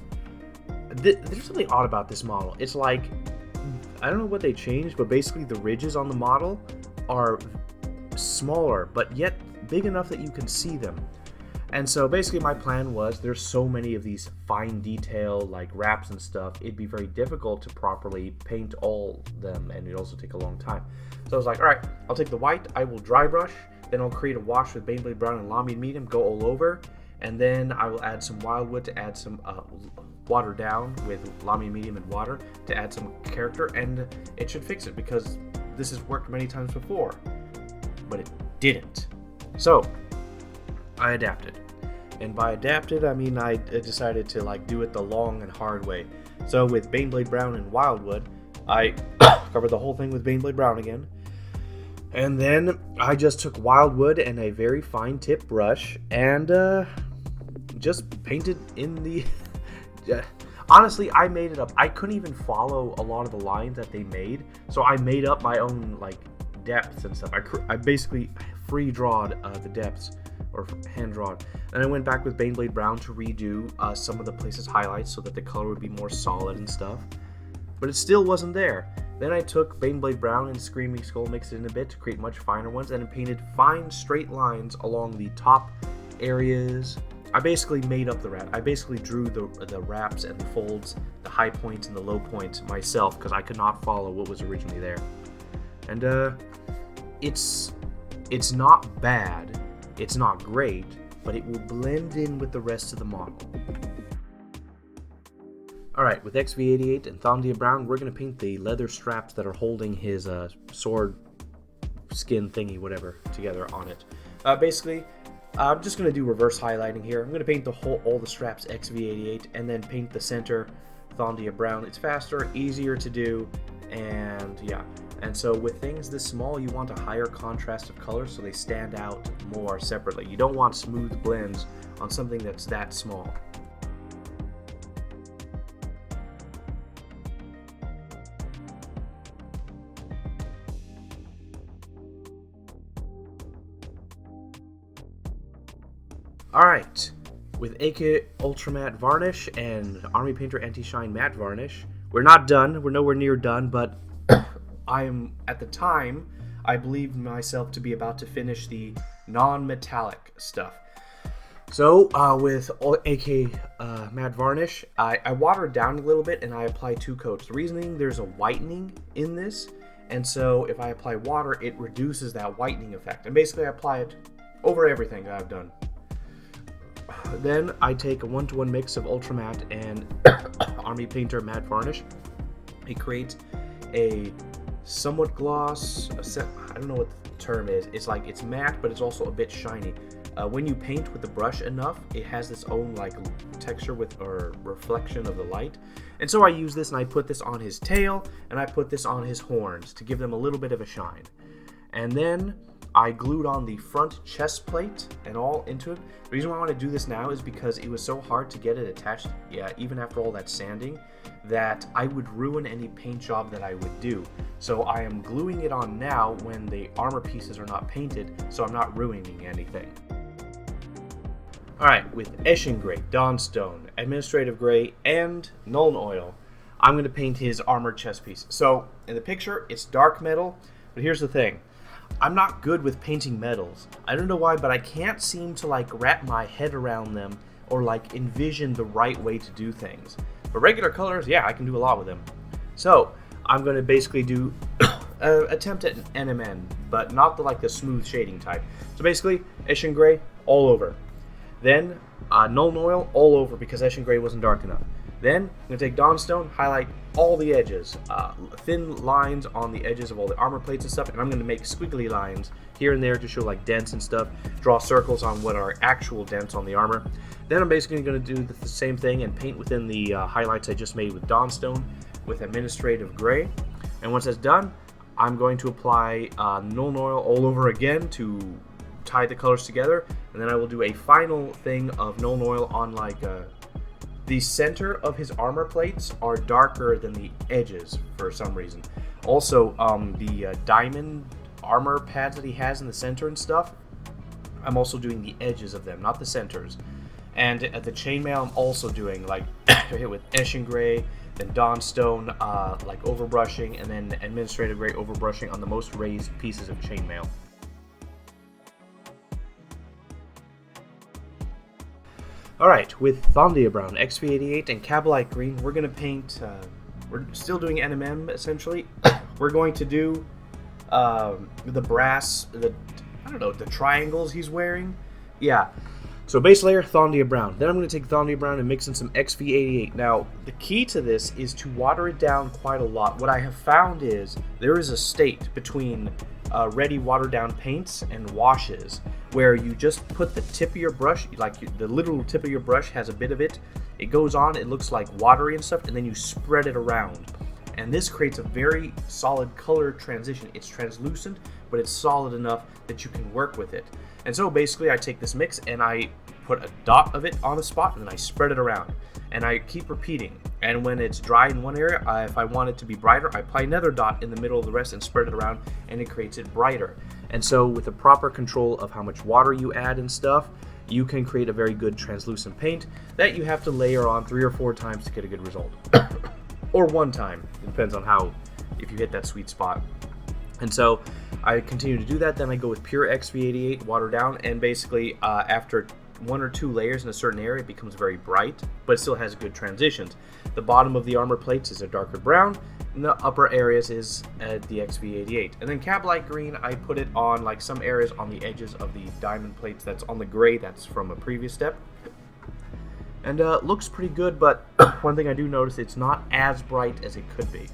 There's something odd about this model. It's like, I don't know what they changed, but basically the ridges on the model are smaller, but yet big enough that you can see them. And so basically my plan was, there's so many of these fine detail like wraps and stuff, it'd be very difficult to properly paint all them, and it'd also take a long time. So I was like, alright, I'll take the white, I will dry brush, then I'll create a wash with Baneblade brown and Lamian Medium, go all over, and then I will add some Wildwood to add some water down with Lamian Medium and water to add some character, and it should fix it because this has worked many times before, but it didn't. So I adapted. And by adapted, I mean I decided to like do it the long and hard way. So with Baneblade brown and Wildwood, I covered the whole thing with Baneblade brown again. And then I just took Wildwood and a very fine tip brush and just painted in the... Honestly, I made it up. I couldn't even follow a lot of the lines that they made, so I made up my own like depths and stuff. I basically free drawed the depths, or hand drawn, and I went back with Baneblade brown to redo some of the places highlights so that the color would be more solid and stuff, but it still wasn't there. Then I took Baneblade brown and Screaming Skull, mixed it in a bit to create much finer ones, and painted fine straight lines along the top areas. I basically made up the wrap. I basically drew the wraps and the folds, the high points and the low points myself because I could not follow what was originally there. And it's not bad. It's not great, but it will blend in with the rest of the model. Alright, with XV88 and Thondia Brown, we're going to paint the leather straps that are holding his sword skin thingy, whatever, together on it. Basically, I'm just going to do reverse highlighting here. I'm going to paint all the straps XV88 and then paint the center Thondia Brown. It's faster, easier to do, and yeah. And so with things this small, you want a higher contrast of color so they stand out more separately. You don't want smooth blends on something that's that small. Alright, with AK Ultra Matte Varnish and Army Painter Anti-Shine Matte Varnish, we're not done. We're nowhere near done, but I am, at the time, I believed myself to be about to finish the non-metallic stuff. So, with AK Matte Varnish, I water it down a little bit and I apply 2 coats. The reason being, there's a whitening in this, and so if I apply water, it reduces that whitening effect. And basically, I apply it over everything that I've done. Then I take a 1-to-1 mix of Ultra Matte and Army Painter Matte Varnish. It creates a somewhat gloss, I don't know what the term is. It's like, it's matte, but it's also a bit shiny. When you paint with the brush enough, it has its own like texture with or reflection of the light. And so I use this and I put this on his tail and I put this on his horns to give them a little bit of a shine. And then I glued on the front chest plate and all into it. The reason why I want to do this now is because it was so hard to get it attached, even after all that sanding, that I would ruin any paint job that I would do. So I am gluing it on now when the armor pieces are not painted, so I'm not ruining anything. Alright, with Eshin Gray, Dawnstone, Administrative Gray, and Nuln Oil, I'm going to paint his armored chest piece. So, in the picture, it's dark metal, but here's the thing. I'm not good with painting metals. I don't know why, but I can't seem to like wrap my head around them or like envision the right way to do things. But regular colors, yeah, I can do a lot with them. So, I'm going to basically do attempt at an NMN, but not the smooth shading type. So basically, Eshin Gray all over. Then Nuln Oil all over because Eshin Gray wasn't dark enough. Then I'm going to take Dawnstone, highlight all the edges, thin lines on the edges of all the armor plates and stuff, and I'm going to make squiggly lines here and there to show like dents and stuff, draw circles on what are actual dents on the armor. Then I'm basically going to do the same thing and paint within the highlights I just made with Dawnstone with Administrative Gray. And once that's done, I'm going to apply Nuln Oil all over again to tie the colors together, and then I will do a final thing of Nuln Oil on the center of his armor plates are darker than the edges for some reason. Also, the diamond armor pads that he has in the center and stuff, I'm also doing the edges of them, not the centers. And at the chainmail, I'm also doing with Eshin Gray, then Dawnstone, overbrushing, and then Administrative Gray overbrushing on the most raised pieces of chainmail. Alright, with Thondia Brown, XV88, and Cabalite Green, we're going to paint, we're still doing NMM, essentially. We're going to do the brass, the triangles he's wearing. Yeah, so base layer, Thondia Brown. Then I'm going to take Thondia Brown and mix in some XV88. Now, the key to this is to water it down quite a lot. What I have found is there is a state between ready watered down paints and washes where you just put the tip of your brush, the literal tip of your brush has a bit of it, it goes on, it looks like watery and stuff, and then you spread it around. And this creates a very solid color transition. It's translucent, but it's solid enough that you can work with it. And so basically I take this mix and I put a dot of it on a spot and then I spread it around. And I keep repeating. And when it's dry in one area, if I want it to be brighter, I apply another dot in the middle of the rest and spread it around, and it creates it brighter. And so with the proper control of how much water you add and stuff, you can create a very good translucent paint that you have to layer on 3 or 4 times to get a good result. Or 1 time. It depends on if you hit that sweet spot. And so I continue to do that. Then I go with pure XV88, water down, and basically after 1 or 2 layers in a certain area, it becomes very bright, but it still has good transitions. The bottom of the armor plates is a darker brown, and the upper areas is the XV88. And then Cabalite Green, I put it on some areas on the edges of the diamond plates that's on the gray that's from a previous step. And looks pretty good, but one thing I do notice, it's not as bright as it could be.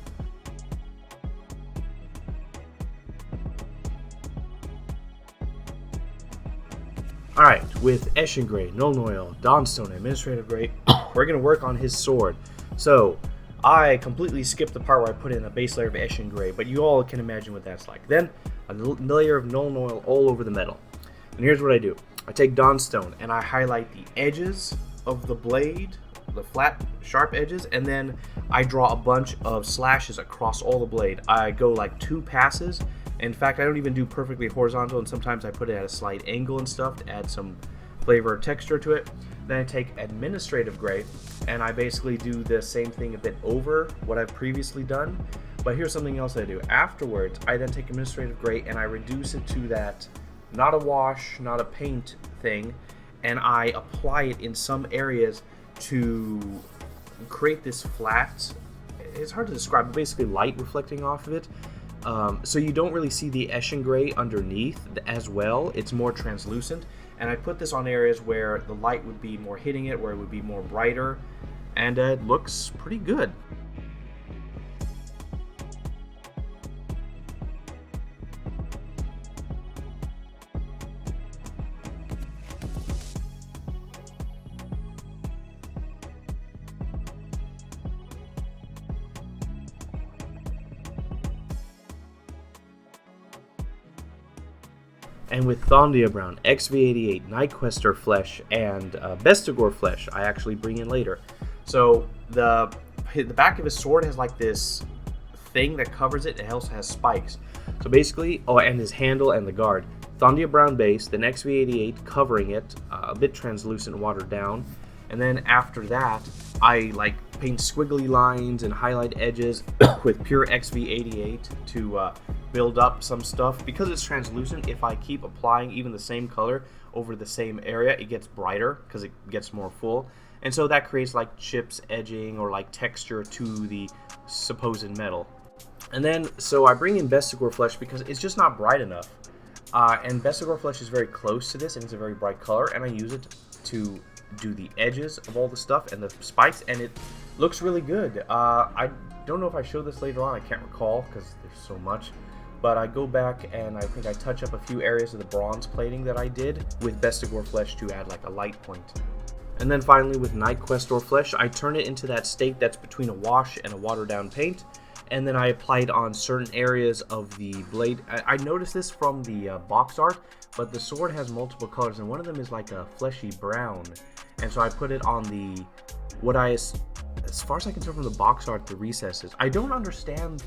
Alright, with Eshin Gray, Nuln Oil, Dawnstone, Administrative Gray, we're going to work on his sword. So, I completely skipped the part where I put in a base layer of Eshin Gray, but you all can imagine what that's like. Then, a layer of Nuln Oil all over the metal. And here's what I do. I take Dawnstone and I highlight the edges of the blade, the flat, sharp edges, and then I draw a bunch of slashes across all the blade. I go 2 passes. In fact, I don't even do perfectly horizontal, and sometimes I put it at a slight angle and stuff to add some flavor or texture to it. Then I take administrative gray and I basically do the same thing a bit over what I've previously done. But here's something else I do. Afterwards, I then take administrative gray and I reduce it to that, not a wash, not a paint thing, and I apply it in some areas to create this flat, it's hard to describe, but basically light reflecting off of it. So you don't really see the Eshin gray underneath as well. It's more translucent. And I put this on areas where the light would be more hitting it, where it would be more brighter, and it looks pretty good. And with Thondia Brown, XV88, Nightquester Flesh, and Bestigor Flesh, I actually bring in later. So the back of his sword has like this thing that covers it. It also has spikes. So basically, and his handle and the guard. Thondia Brown base, then XV88 covering it, a bit translucent, watered down. And then after that, I like paint squiggly lines and highlight edges with pure XV88 to build up some stuff. Because it's translucent, if I keep applying even the same color over the same area, it gets brighter because it gets more full. And so that creates like chips, edging, or like texture to the supposed metal. And then, so I bring in Bestigor Flesh because it's just not bright enough. And Bestigor Flesh is very close to this, and it's a very bright color, and I use it to do the edges of all the stuff and the spikes, and it looks really good. I don't know if I showed this later on, I can't recall because there's so much, but I go back and I think I touch up a few areas of the bronze plating that I did with Bestigor Flesh to add like a light point. And then finally with Nightquester Flesh, I turn it into that state that's between a wash and a watered down paint, and then I apply it on certain areas of the blade. I noticed this from the box art, but the sword has multiple colors, and one of them is like a fleshy brown. And so I put it on the, as far as I can tell from the box art, the recesses. I don't understand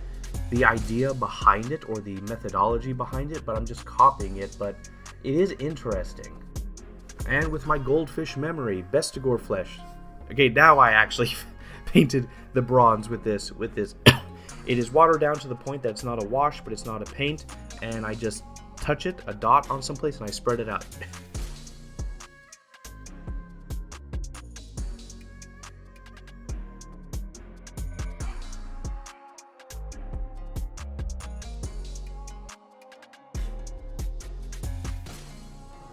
the idea behind it or the methodology behind it, but I'm just copying it, but it is interesting. And with my goldfish memory, Bestigor Flesh. Okay, now I actually painted the bronze with this. It is watered down to the point that it's not a wash, but it's not a paint, and I just touch it, a dot on someplace, and I spread it out.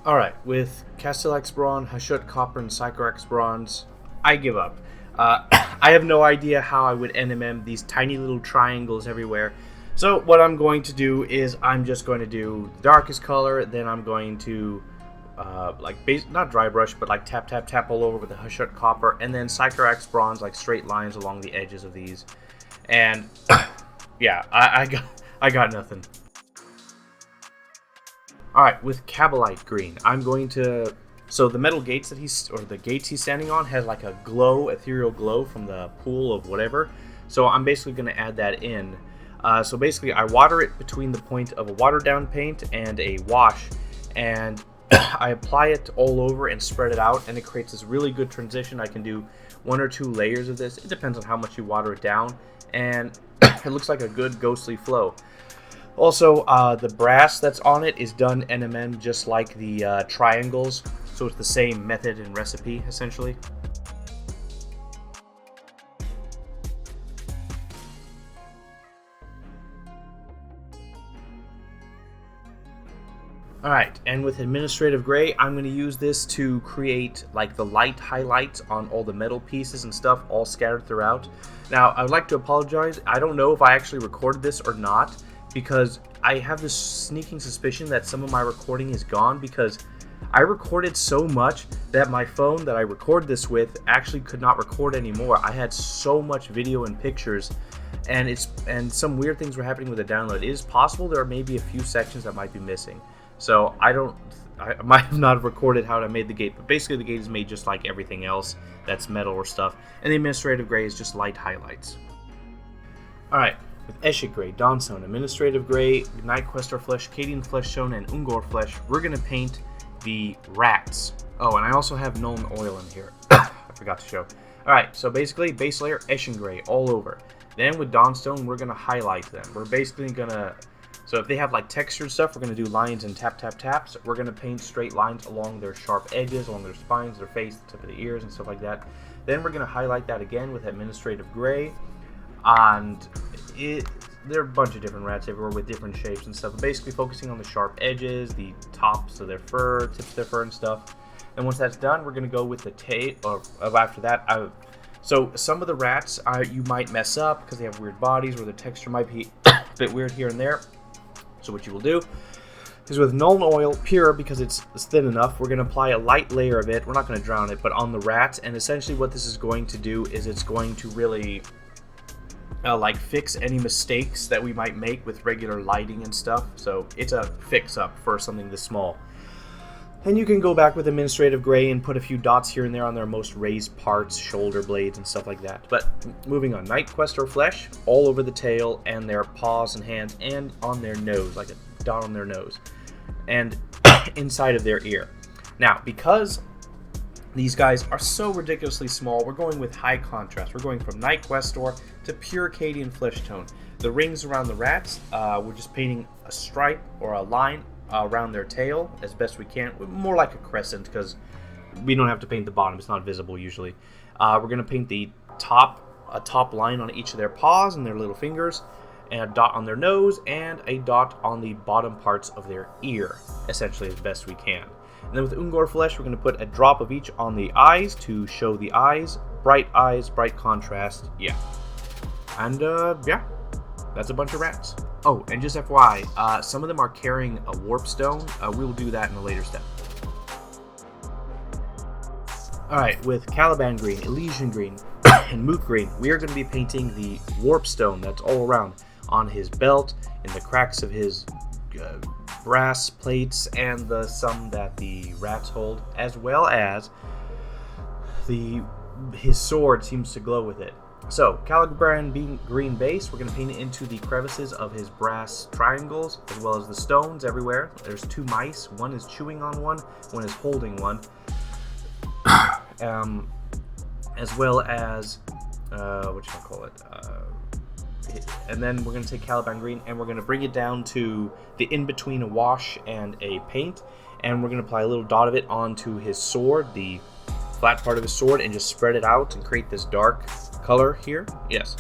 Alright, with Castellax Bronze, Hashut Copper, and Sycorax Bronze, I give up. I have no idea how I would NMM these tiny little triangles everywhere. So what I'm going to do is I'm just going to do the darkest color, then I'm going to not dry brush, but like tap tap tap all over with the Hashut Copper, and then Sycorax Bronze, like straight lines along the edges of these. And yeah, I got nothing. Alright, with Cabalite Green, I'm going to... So the metal gates that the gates he's standing on has like a glow, ethereal glow from the pool of whatever. So I'm basically going to add that in. So basically I water it between the point of a watered down paint and a wash, and I apply it all over and spread it out, and it creates this really good transition. I can do 1 or 2 layers of this. It depends on how much you water it down, and it looks like a good ghostly flow. Also, the brass that's on it is done NMN just like the triangles, so it's the same method and recipe, essentially. Alright, and with Administrative Gray, I'm going to use this to create like the light highlights on all the metal pieces and stuff all scattered throughout. Now, I would like to apologize. I don't know if I actually recorded this or not, because I have this sneaking suspicion that some of my recording is gone, because I recorded so much that my phone that I record this with actually could not record anymore. I had so much video and pictures, and some weird things were happening with the download. It is possible there may be a few sections that might be missing. So I might have not recorded how I made the gate, but basically the gate is made just like everything else that's metal or stuff, and the Administrative Gray is just light highlights. Alright, with Eshik Gray, Dawnstone, Administrative Gray, Nightquester Flesh, Cadian Flesh Stone, and Ungor Flesh, we're going to paint the rats. Oh, and I also have Nuln Oil in here. I forgot to show. Alright, so basically, base layer, Eshin Gray all over. Then with Dawnstone, we're going to highlight them. We're basically going to... So if they have like textured stuff, we're going to do lines and tap, tap, taps. We're going to paint straight lines along their sharp edges, along their spines, their face, the tip of the ears, and stuff like that. Then we're going to highlight that again with Administrative Gray. And there are a bunch of different rats everywhere with different shapes and stuff. But basically focusing on the sharp edges, the tops of their fur, tips of their fur and stuff. And once that's done, we're going to go with the tail, or after that, so some of the rats you might mess up because they have weird bodies or the texture might be a bit weird here and there. So what you will do is with Nuln Oil, pure because it's thin enough, we're going to apply a light layer of it. We're not going to drown it, but on the rats. And essentially what this is going to do is it's going to really like fix any mistakes that we might make with regular lighting and stuff. So it's a fix-up for something this small. And you can go back with Administrative Gray and put a few dots here and there on their most raised parts, shoulder blades and stuff like that. But moving on, Night Questor flesh all over the tail and their paws and hands and on their nose, like a dot on their nose. And inside of their ear. Now, because these guys are so ridiculously small, we're going with high contrast. We're going from Night Questor to pure Cadian flesh tone. The rings around the rats, we're just painting a stripe or a line around their tail as best we can, more like a crescent because we don't have to paint the bottom, it's not visible usually. We're going to paint a top line on each of their paws and their little fingers, and a dot on their nose, and a dot on the bottom parts of their ear, essentially as best we can. And then with Ungor flesh, we're going to put a drop of each on the eyes to show the eyes, bright contrast, yeah. And yeah, that's a bunch of rats. Oh, and just FYI, some of them are carrying a Warpstone. We will do that in a later step. Alright, with Caliban Green, Elysian Green, and Moot Green, we are going to be painting the Warpstone that's all around on his belt, in the cracks of his brass plates, and some that the rats hold, as well as his sword seems to glow with it. So, Caliban Green base, we're going to paint it into the crevices of his brass triangles, as well as the stones everywhere. There's two mice, one is chewing on one is holding one. As well as, what should I call it? And then we're going to take Caliban Green and we're going to bring it down to the in-between a wash and a paint. And we're going to apply a little dot of it onto his sword, the flat part of his sword, and just spread it out and create this dark color here. Yes.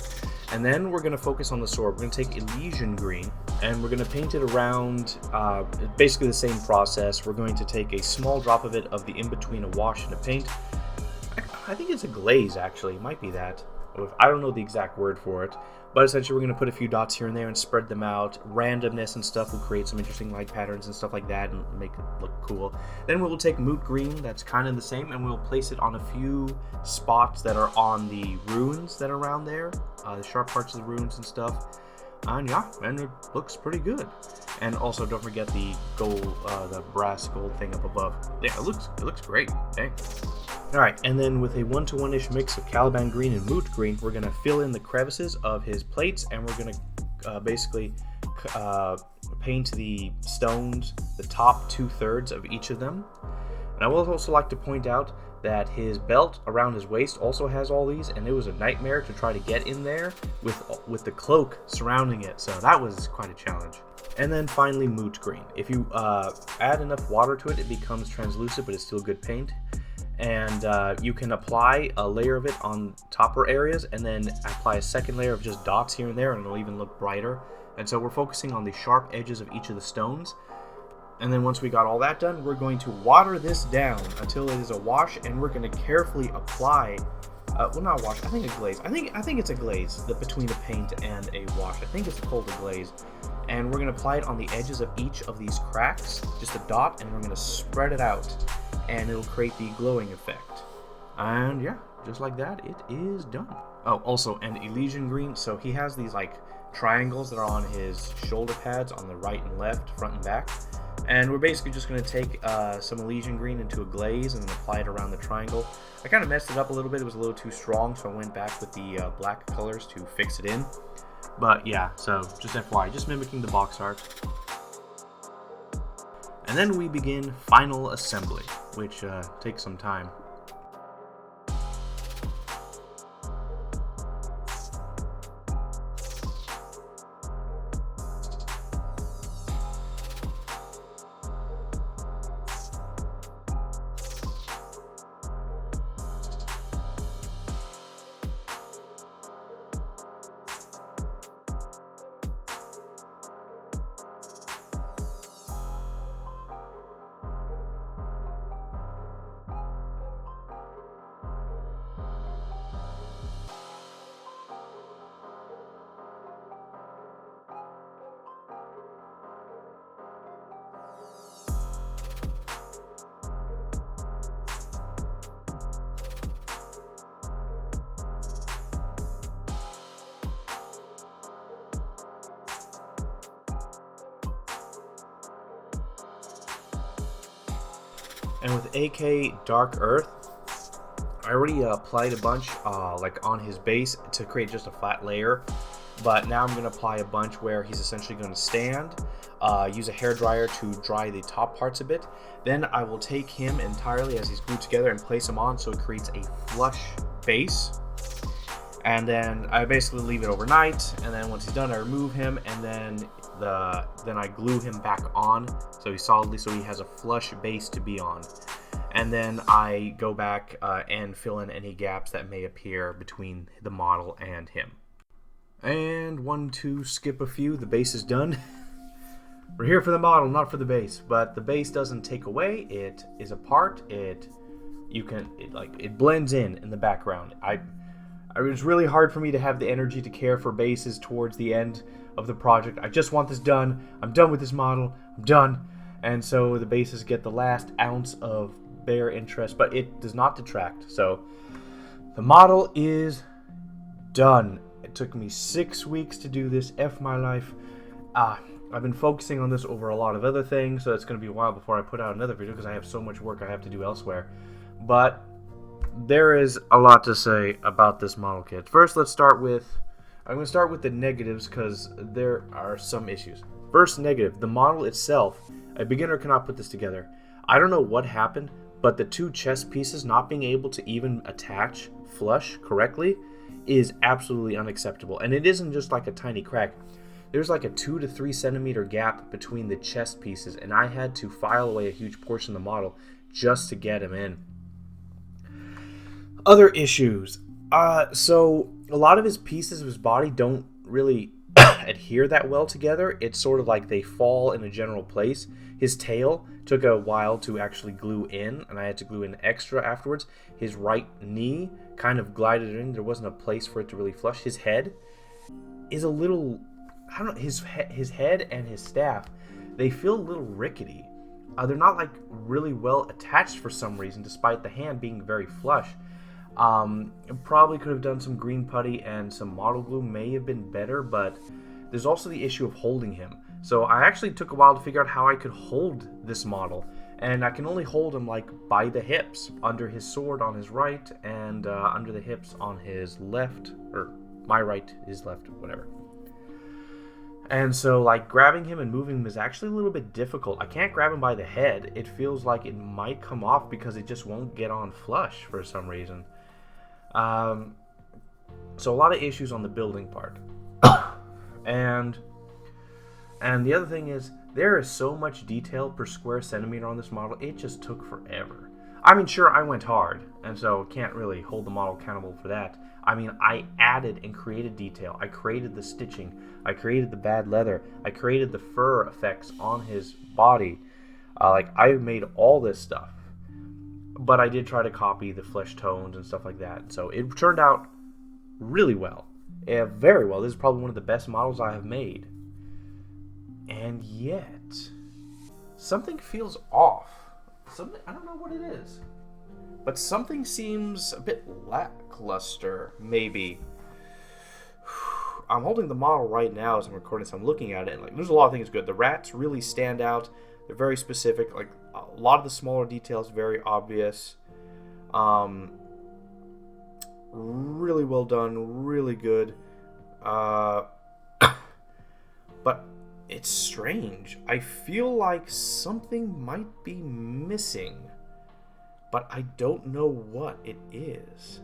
And then we're going to focus on the sword. We're going to take Elysian Green and we're going to paint it around, basically the same process. We're going to take a small drop of it of the in-between a wash and a paint. I think it's a glaze, actually. It might be that. I don't know the exact word for it. But essentially, we're going to put a few dots here and there and spread them out. Randomness and stuff will create some interesting light patterns and stuff like that and make it look cool. Then we will take Moot Green, that's kind of the same, and we'll place it on a few spots that are on the runes that are around there. The sharp parts of the runes and stuff. And yeah, and it looks pretty good. And also, don't forget the gold, the brass gold thing up above. Yeah, it looks great. Hey. Alright, and then with a 1-to-1-ish mix of Caliban Green and Moot Green, we're going to fill in the crevices of his plates, and we're going to basically paint the stones, the top 2/3 of each of them. And I would also like to point out that his belt around his waist also has all these, and it was a nightmare to try to get in there with the cloak surrounding it, so that was quite a challenge. And then finally, Moot Green. If you add enough water to it, it becomes translucent, but it's still good paint. And you can apply a layer of it on topper areas and then apply a second layer of just dots here and there, and it'll even look brighter. And so we're focusing on the sharp edges of each of the stones. And then once we got all that done, we're going to water this down until it is a wash, and we're going to carefully apply, well, not a wash, I think a glaze. I think it's a glaze, between a paint and a wash. I think it's called a glaze. And we're going to apply it on the edges of each of these cracks, just a dot, and we're going to spread it out, and it'll create the glowing effect. And yeah, just like that, it is done. Oh, also, and Elysian Green, so he has these like triangles that are on his shoulder pads on the right and left, front and back. And we're basically just going to take some Elysian Green into a glaze and then apply it around the triangle. I kind of messed it up a little bit, it was a little too strong, so I went back with the black colors to fix it in. But yeah, so just FYI, just mimicking the box art. And then we begin final assembly, which takes some time. And with AK Dark Earth, I already applied a bunch like on his base to create just a flat layer, but now I'm going to apply a bunch where he's essentially going to stand, use a hairdryer to dry the top parts a bit. Then I will take him entirely as he's glued together and place him on so it creates a flush base. And then I basically leave it overnight, and then once he's done I remove him, and then I glue him back on so he's solidly, so he has a flush base to be on. And then I go back and fill in any gaps that may appear between the model and him. And 1, 2, skip a few, the base is done. We're here for the model, not for the base, but the base doesn't take away, it is a part, it blends in the background. It was really hard for me to have the energy to care for bases towards the end of the project. I just want this done. I'm done with this model. I'm done. And so the bases get the last ounce of bare interest, but it does not detract. So the model is done. It took me 6 weeks to do this. F my life. I've been focusing on this over a lot of other things, so it's going to be a while before I put out another video because I have so much work I have to do elsewhere. But there is a lot to say about this model kit. First, I'm going to start with the negatives because there are some issues. First negative, the model itself. A beginner cannot put this together. I don't know what happened, but the 2 chest pieces not being able to even attach flush correctly is absolutely unacceptable. And it isn't just like a tiny crack. There's like a 2 to 3 centimeter gap between the chest pieces, and I had to file away a huge portion of the model just to get him in. Other issues. So a lot of his pieces of his body don't really adhere that well together. It's sort of like they fall in a general place. His tail took a while to actually glue in, and I had to glue in extra afterwards. His right knee kind of glided in. There wasn't a place for it to really flush. His head is a little, I don't know, his head and his staff, they feel a little rickety. They're not like really well attached for some reason, despite the hand being very flush. Probably could have done some green putty and some model glue may have been better, but there's also the issue of holding him. So I actually took a while to figure out how I could hold this model, and I can only hold him like by the hips, under his sword on his right, and under the hips on his left, or my right, his left, whatever. And so like grabbing him and moving him is actually a little bit difficult. I can't grab him by the head. It feels like it might come off because it just won't get on flush for some reason. So a lot of issues on the building part. and the other thing is, there is so much detail per square centimeter on this model, it just took forever. I mean, sure, I went hard, and so can't really hold the model accountable for that. I mean, I added and created detail. I created the stitching. I created the bad leather. I created the fur effects on his body. I made all this stuff. But I did try to copy the flesh tones and stuff like that. So it turned out really well. Very well. This is probably one of the best models I have made. And yet, something feels off. I don't know what it is. But something seems a bit lackluster, maybe. I'm holding the model right now as I'm recording, so I'm looking at it, and there's a lot of things good. The rats really stand out. They're very specific. A lot of the smaller details, very obvious. Really well done, really good. But it's strange. I feel like something might be missing, but I don't know what it is.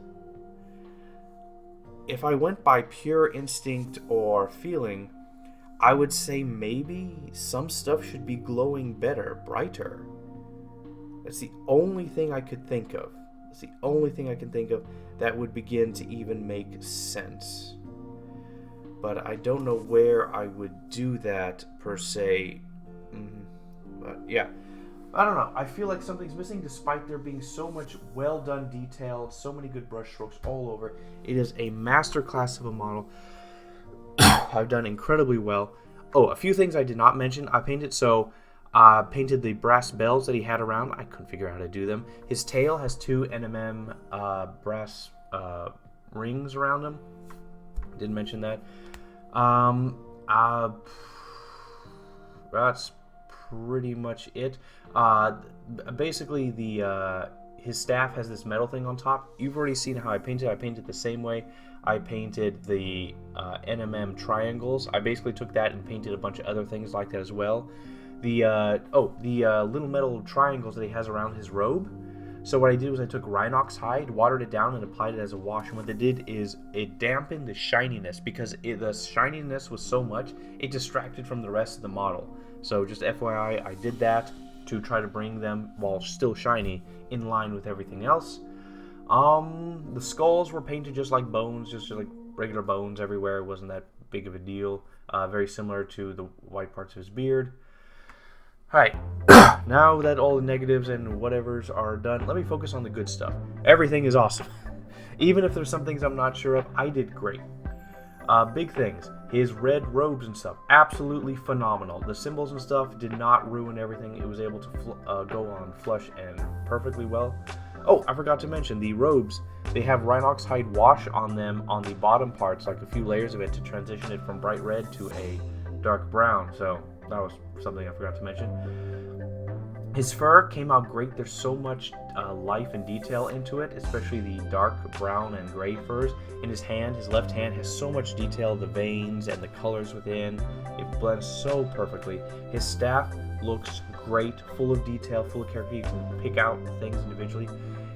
If I went by pure instinct or feeling, I would say maybe some stuff should be glowing better, brighter. That's the only thing I could think of. That's the only thing I can think of that would begin to even make sense. But I don't know where I would do that per se. But yeah, I don't know. I feel like something's missing despite there being so much well done detail, so many good brush strokes all over. It is a masterclass of a model. I've done incredibly well. Oh, a few things I did not mention. I painted painted the brass bells that he had around. I couldn't figure out how to do them. His tail has 2 NMN brass rings around him. Didn't mention that. That's pretty much it. Basically, his staff has this metal thing on top. You've already seen how I painted. I painted the same way. I painted the NMN triangles. I basically took that and painted a bunch of other things like that as well. The little metal triangles that he has around his robe. So what I did was I took Rhinox hide, watered it down, and applied it as a wash. And what it did is it dampened the shininess because the shininess was so much, it distracted from the rest of the model. So just FYI, I did that to try to bring them, while still shiny, in line with everything else. The skulls were painted just like bones, just like regular bones everywhere. It wasn't that big of a deal. Very similar to the white parts of his beard. Alright, now that all the negatives and whatevers are done, let me focus on the good stuff. Everything is awesome. Even if there's some things I'm not sure of, I did great. Big things. His red robes and stuff, absolutely phenomenal. The symbols and stuff did not ruin everything. It was able to go on flush and perfectly well. Oh, I forgot to mention, the robes, they have Rhinox hide wash on them on the bottom parts, like a few layers of it to transition it from bright red to a dark brown. So that was something I forgot to mention. His fur came out great. There's so much life and detail into it, especially the dark brown and gray furs. In his hand, his left hand has so much detail, the veins and the colors within. It blends so perfectly. His staff looks great, full of detail, full of character. You can pick out things individually.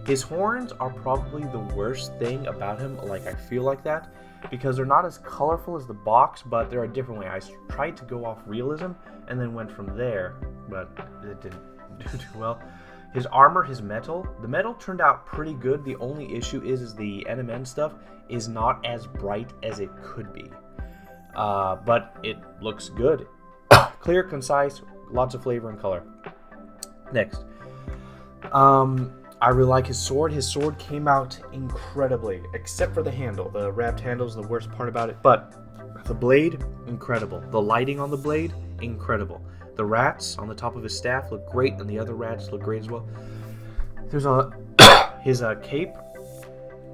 His horns are probably the worst thing about him, like I feel like that, because they're not as colorful as the box, but they're a different way. I tried to go off realism and then went from there, but it didn't do too well. His armor, his metal, the metal turned out pretty good. The only issue is the NMN stuff is not as bright as it could be, but it looks good. Clear, concise, lots of flavor and color. Next, I really like his sword. His sword came out incredibly, except for the handle. The wrapped handle is the worst part about it. But the blade, incredible. The lighting on the blade, incredible. The rats on the top of his staff look great, and the other rats look great as well. There's his cape,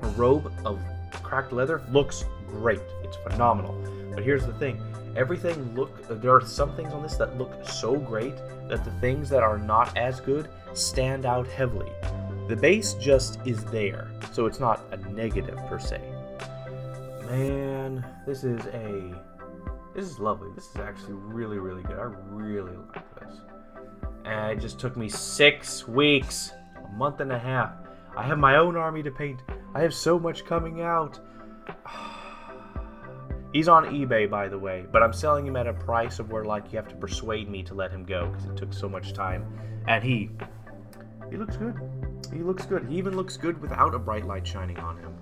a robe of cracked leather, looks great. It's phenomenal. But here's the thing. There are some things on this that look so great that the things that are not as good stand out heavily. The base just is there, so it's not a negative per se. Man, this is lovely. This is actually really, really good. I really like this. And it just took me 6 weeks, a month and a half. I have my own army to paint. I have so much coming out. He's on eBay, by the way, but I'm selling him at a price of where, like, you have to persuade me to let him go because it took so much time. And he looks good. He looks good. He even looks good without a bright light shining on him.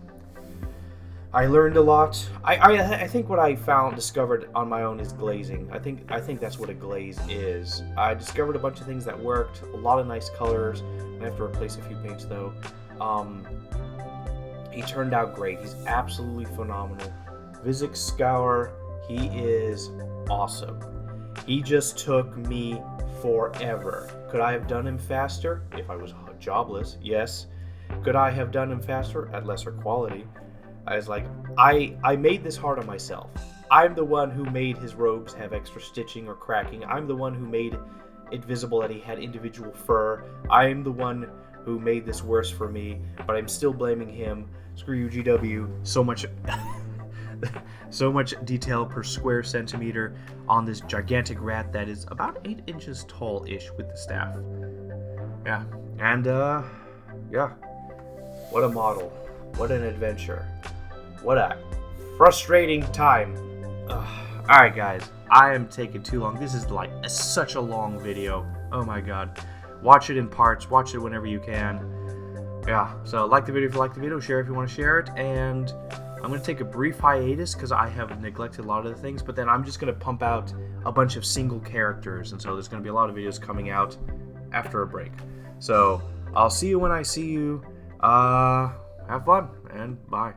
I learned a lot. I think what I discovered on my own is glazing. I think that's what a glaze is. I discovered a bunch of things that worked. A lot of nice colors. I have to replace a few paints though. He turned out great. He's absolutely phenomenal. Vizzik Skour, he is awesome. He just took me forever. Could I have done him faster? If I was jobless, yes. Could I have done him faster at lesser quality? I was like, I made this hard on myself. I'm the one who made his robes have extra stitching or cracking. I'm the one who made it visible that he had individual fur. I'm the one who made this worse for me, but I'm still blaming him. Screw you, GW. So much So much detail per square centimeter on this gigantic rat that is about 8 inches tall-ish with the staff. Yeah, and yeah, what a model, what an adventure, what a frustrating time. Alright guys, I am taking too long. This is like such a long video. Oh my god. Watch it in parts, watch it whenever you can. Yeah, so like the video if you like the video, share if you want to share it, and I'm going to take a brief hiatus because I have neglected a lot of the things, but then I'm just going to pump out a bunch of single characters, and so there's going to be a lot of videos coming out after a break. So, I'll see you when I see you. Have fun, and bye.